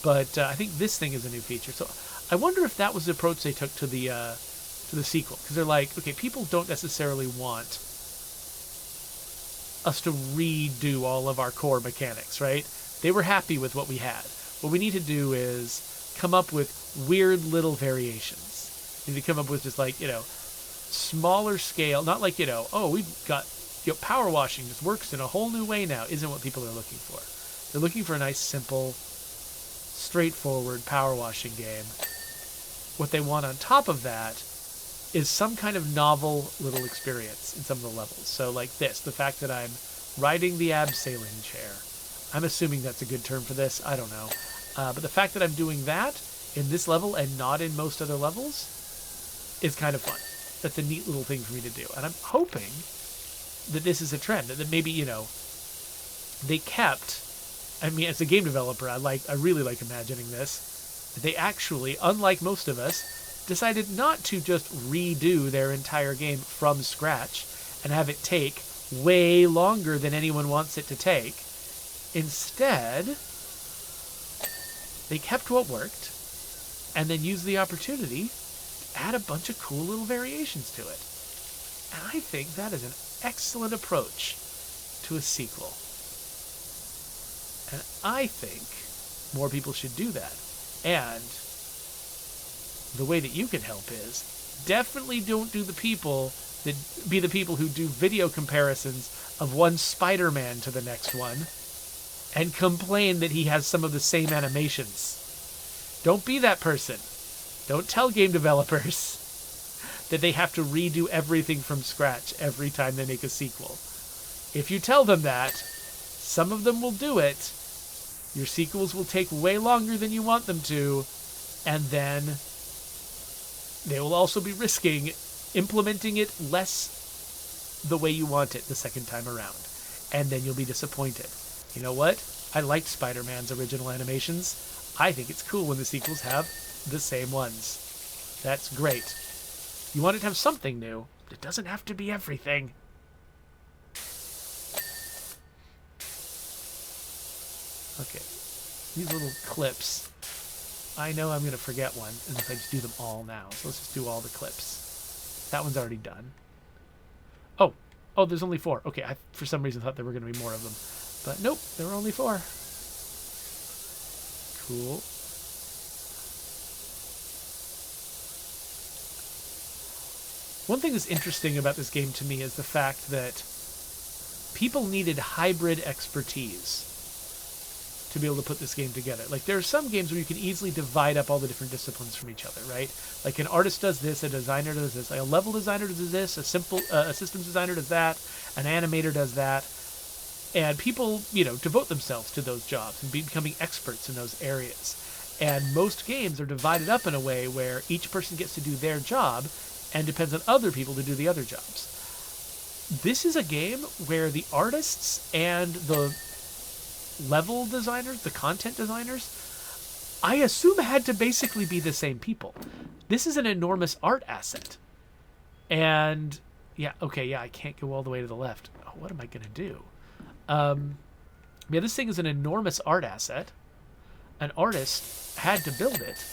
But I think this thing is a new feature. So I wonder if that was the approach they took to the sequel. Because they're like, okay, people don't necessarily want us to redo all of our core mechanics, right? They were happy with what we had. What we need to do is come up with weird little variations. We need to come up with just, like, smaller scale, not like, oh, we've got, power washing just works in a whole new way now, isn't what people are looking for. They're looking for a nice, simple, straightforward power washing game. What they want on top of that is some kind of novel little experience in some of the levels. So like this, the fact that I'm riding the abseiling chair. I'm assuming that's a good term for this. I don't know. But the fact that I'm doing that in this level and not in most other levels is kind of fun. That's a neat little thing for me to do. And I'm hoping that this is a trend, that maybe, they kept, I mean, as a game developer, I really like imagining this. They actually, unlike most of us, decided not to just redo their entire game from scratch and have it take way longer than anyone wants it to take. Instead, they kept what worked and then used the opportunity to add a bunch of cool little variations to it. And I think that is an excellent approach to a sequel. And I think more people should do that. And the way that you can help is definitely don't be the people who do video comparisons of one Spider-Man to the next one and complain that he has some of the same animations. Don't be that person. Don't tell game developers that they have to redo everything from scratch every time they make a sequel. If you tell them that, some of them will do it. Your sequels will take way longer than you want them to, and then they will also be risking implementing it less the way you want it the second time around. And then you'll be disappointed. You know what? I liked Spider-Man's original animations. I think it's cool when the sequels have the same ones. That's great. You want it to have something new. It doesn't have to be everything. Okay. These little clips. I know I'm going to forget one, and if I just do them all now. So let's just do all the clips. That one's already done. Oh, there's only 4. Okay, I for some reason thought there were going to be more of them. But nope, there were only 4. Cool. One thing that's interesting about this game to me is the fact that people needed hybrid expertise to be able to put this game together. Like, there are some games where you can easily divide up all the different disciplines from each other, right? Like, an artist does this, a designer does this, like a level designer does this, a systems designer does that, an animator does that, and people, devote themselves to those jobs and becoming experts in those areas. And most games are divided up in a way where each person gets to do their job and depends on other people to do the other jobs. This is a game where the artists and the level designers, the content designers, I assume had to basically be the same people. This is an enormous art asset. And I can't go all the way to the left. Oh, what am I going to do? This thing is an enormous art asset. An artist had to build it.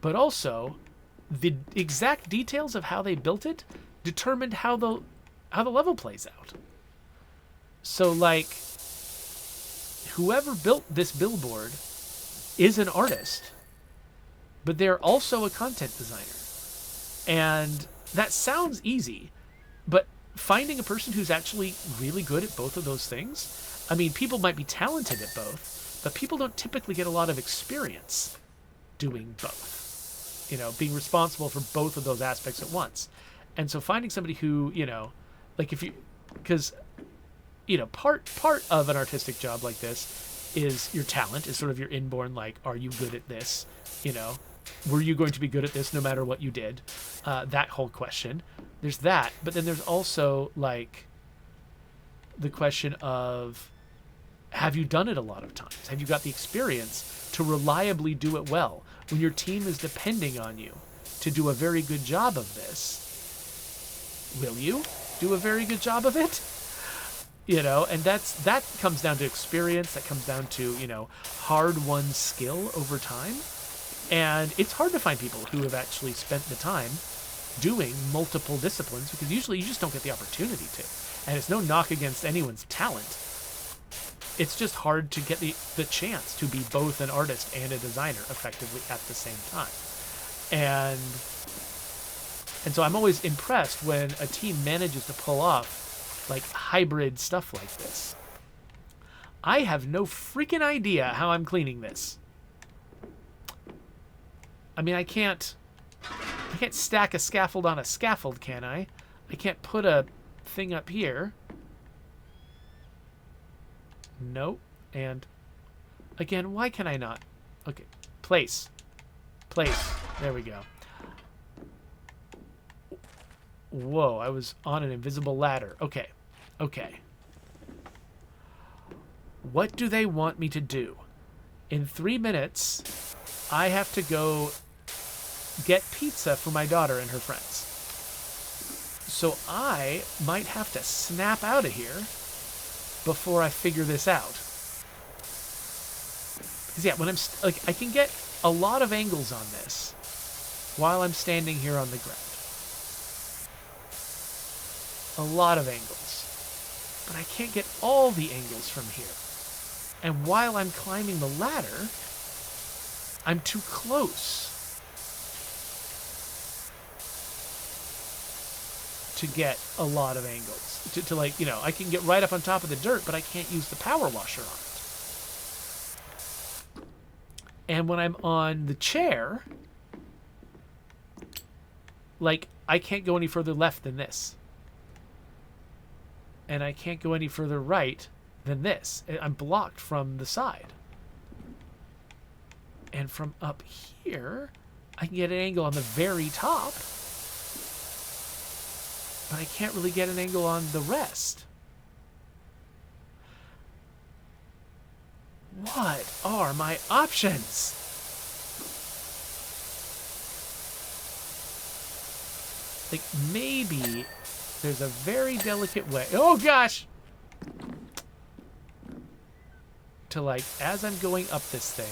But also, the exact details of how they built it determined how the level plays out. So, like, whoever built this billboard is an artist, but they're also a content designer. And that sounds easy, but finding a person who's actually really good at both of those things, I mean, people might be talented at both, but people don't typically get a lot of experience doing both. Being responsible for both of those aspects at once. And so finding somebody who, part of an artistic job like this is your talent, is sort of your inborn, like, are you good at this? Were you going to be good at this no matter what you did? That whole question. There's that, but then there's also, like, the question of, have you done it a lot of times? Have you got the experience to reliably do it well? When your team is depending on you to do a very good job of this, will you do a very good job of it? And that comes down to experience, that comes down to, hard-won skill over time. And it's hard to find people who have actually spent the time doing multiple disciplines, because usually you just don't get the opportunity to. And it's no knock against anyone's talent. It's just hard to get the chance to be both an artist and a designer effectively at the same time. And so I'm always impressed when a team manages to pull off, like, hybrid stuff like this. I have no freaking idea how I'm cleaning this. I mean, I can't stack a scaffold on a scaffold, can I? I can't put a thing up here. Nope. And again, why can I not? Okay. Place. There we go. Whoa, I was on an invisible ladder. Okay. What do they want me to do? In 3 minutes, I have to go get pizza for my daughter and her friends. So I might have to snap out of here before I figure this out. Because when I can get a lot of angles on this while I'm standing here on the ground. A lot of angles. But I can't get all the angles from here. And while I'm climbing the ladder, I'm too close to get a lot of angles. I can get right up on top of the dirt, but I can't use the power washer on it. And when I'm on the chair, I can't go any further left than this. And I can't go any further right than this. I'm blocked from the side. And from up here, I can get an angle on the very top. But I can't really get an angle on the rest. What are my options? Maybe there's a very delicate way. Oh, gosh! To, as I'm going up this thing,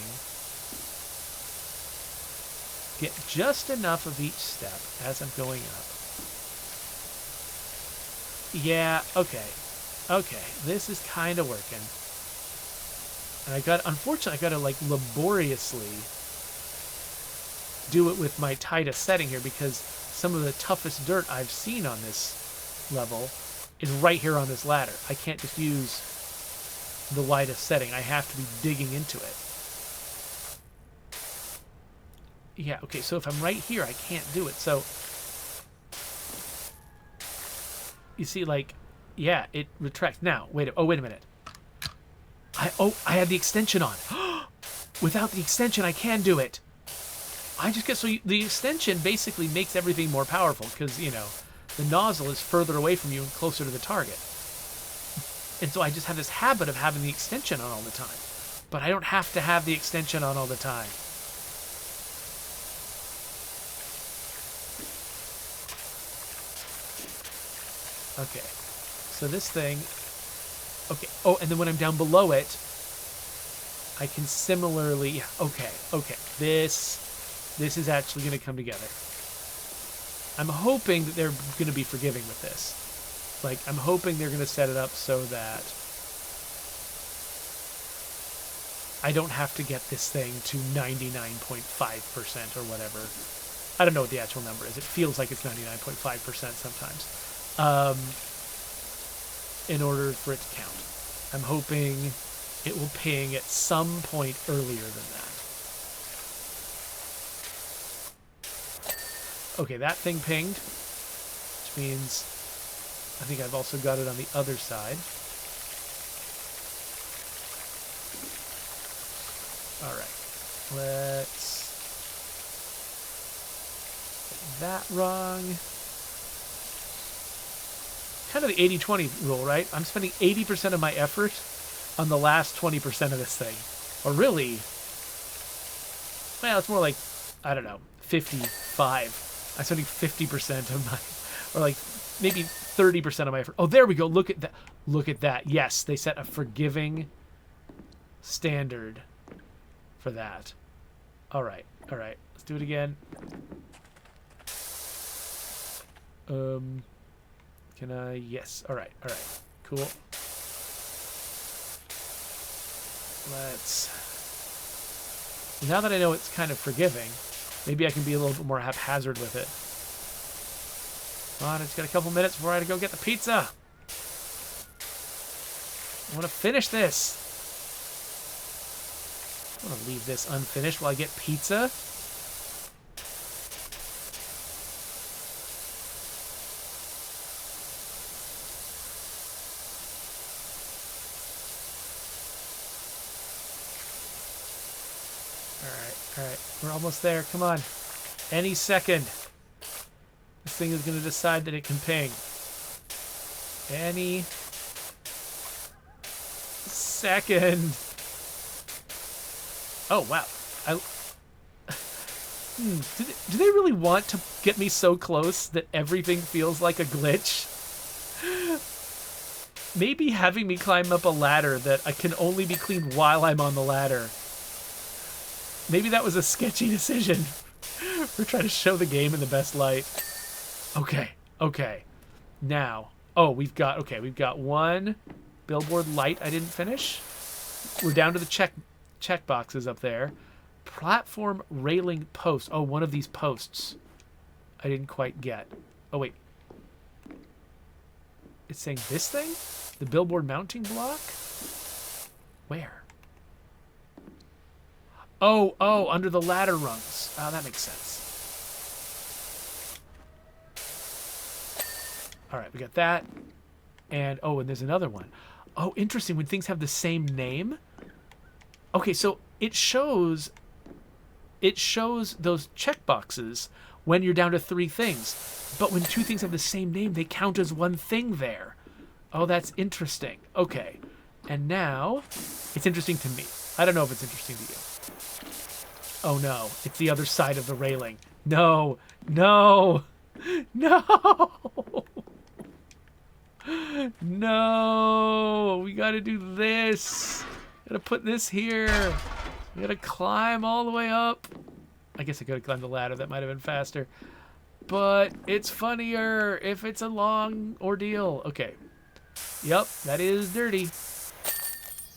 get just enough of each step as I'm going up. Yeah, okay. This is kind of working. And unfortunately, I got to, laboriously do it with my tightest setting here, because some of the toughest dirt I've seen on this level is right here on this ladder. I can't just use the widest setting. I have to be digging into it. Yeah, okay, so if I'm right here, I can't do it. So, you see, like, yeah, it retracts. Now, wait a minute. I had the extension on. Without the extension, I can do it. I just get, so the extension basically makes everything more powerful because, you know, the nozzle is further away from you and closer to the target. And so I just have this habit of having the extension on all the time. But I don't have to have the extension on all the time. Okay. So this thing... Okay. Oh, and then when I'm down below it, I can similarly... Yeah, okay. This is actually going to come together. I'm hoping that they're going to be forgiving with this. Like, I'm hoping they're going to set it up so that I don't have to get this thing to 99.5% or whatever. I don't know what the actual number is. It feels like it's 99.5% sometimes. In order for it to count. I'm hoping it will ping at some point earlier than that. Okay, that thing pinged, which means I think I've also got it on the other side. All right, let's get that wrong. Kind of the 80-20 rule, right? I'm spending 80% of my effort on the last 20% of this thing. Or really, well, it's more like, I don't know, 55. I'm spending 50% of my, or like maybe 30% of my effort. Oh, there we go. Look at that. Look at that. Yes, they set a forgiving standard for that. All right. Let's do it again. Can I? Yes. All right. Cool. Let's... Now that I know it's kind of forgiving, maybe I can be a little bit more haphazard with it. Come on, I just got a couple minutes before I gotta go get the pizza. I want to finish this. I want to leave this unfinished while I get pizza. All right, we're almost there. Come on. Any second, this thing is going to decide that it can ping. Any second. Oh, wow. Do they really want to get me so close that everything feels like a glitch? Maybe having me climb up a ladder that I can only be cleaned while I'm on the ladder. Maybe that was a sketchy decision. We're trying to show the game in the best light. Okay. Now, we've got one billboard light I didn't finish. We're down to the check boxes up there. Platform railing post. Oh, one of these posts I didn't quite get. Oh, wait. It's saying this thing? The billboard mounting block? Where? Oh, under the ladder rungs. Oh, that makes sense. All right, we got that. And there's another one. Oh, interesting. When things have the same name. Okay, so it shows those checkboxes when you're down to 3 things. But when 2 things have the same name, they count as one thing there. Oh, that's interesting. Okay. And now, it's interesting to me. I don't know if it's interesting to you. Oh no, it's the other side of the railing. No. No! We gotta do this. Gotta put this here. We gotta climb all the way up. I guess I could have climbed the ladder. That might have been faster. But it's funnier if it's a long ordeal. Okay. Yep, that is dirty.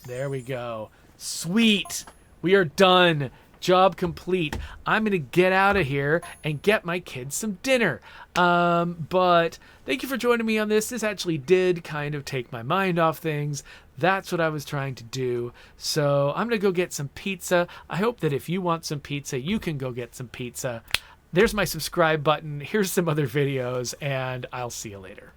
There we go. Sweet. We are done. job complete. I'm going to get out of here and get my kids some dinner. But thank you for joining me on this. This actually did kind of take my mind off things. That's what I was trying to do. So I'm going to go get some pizza. I hope that if you want some pizza, you can go get some pizza. There's my subscribe button. Here's some other videos, and I'll see you later.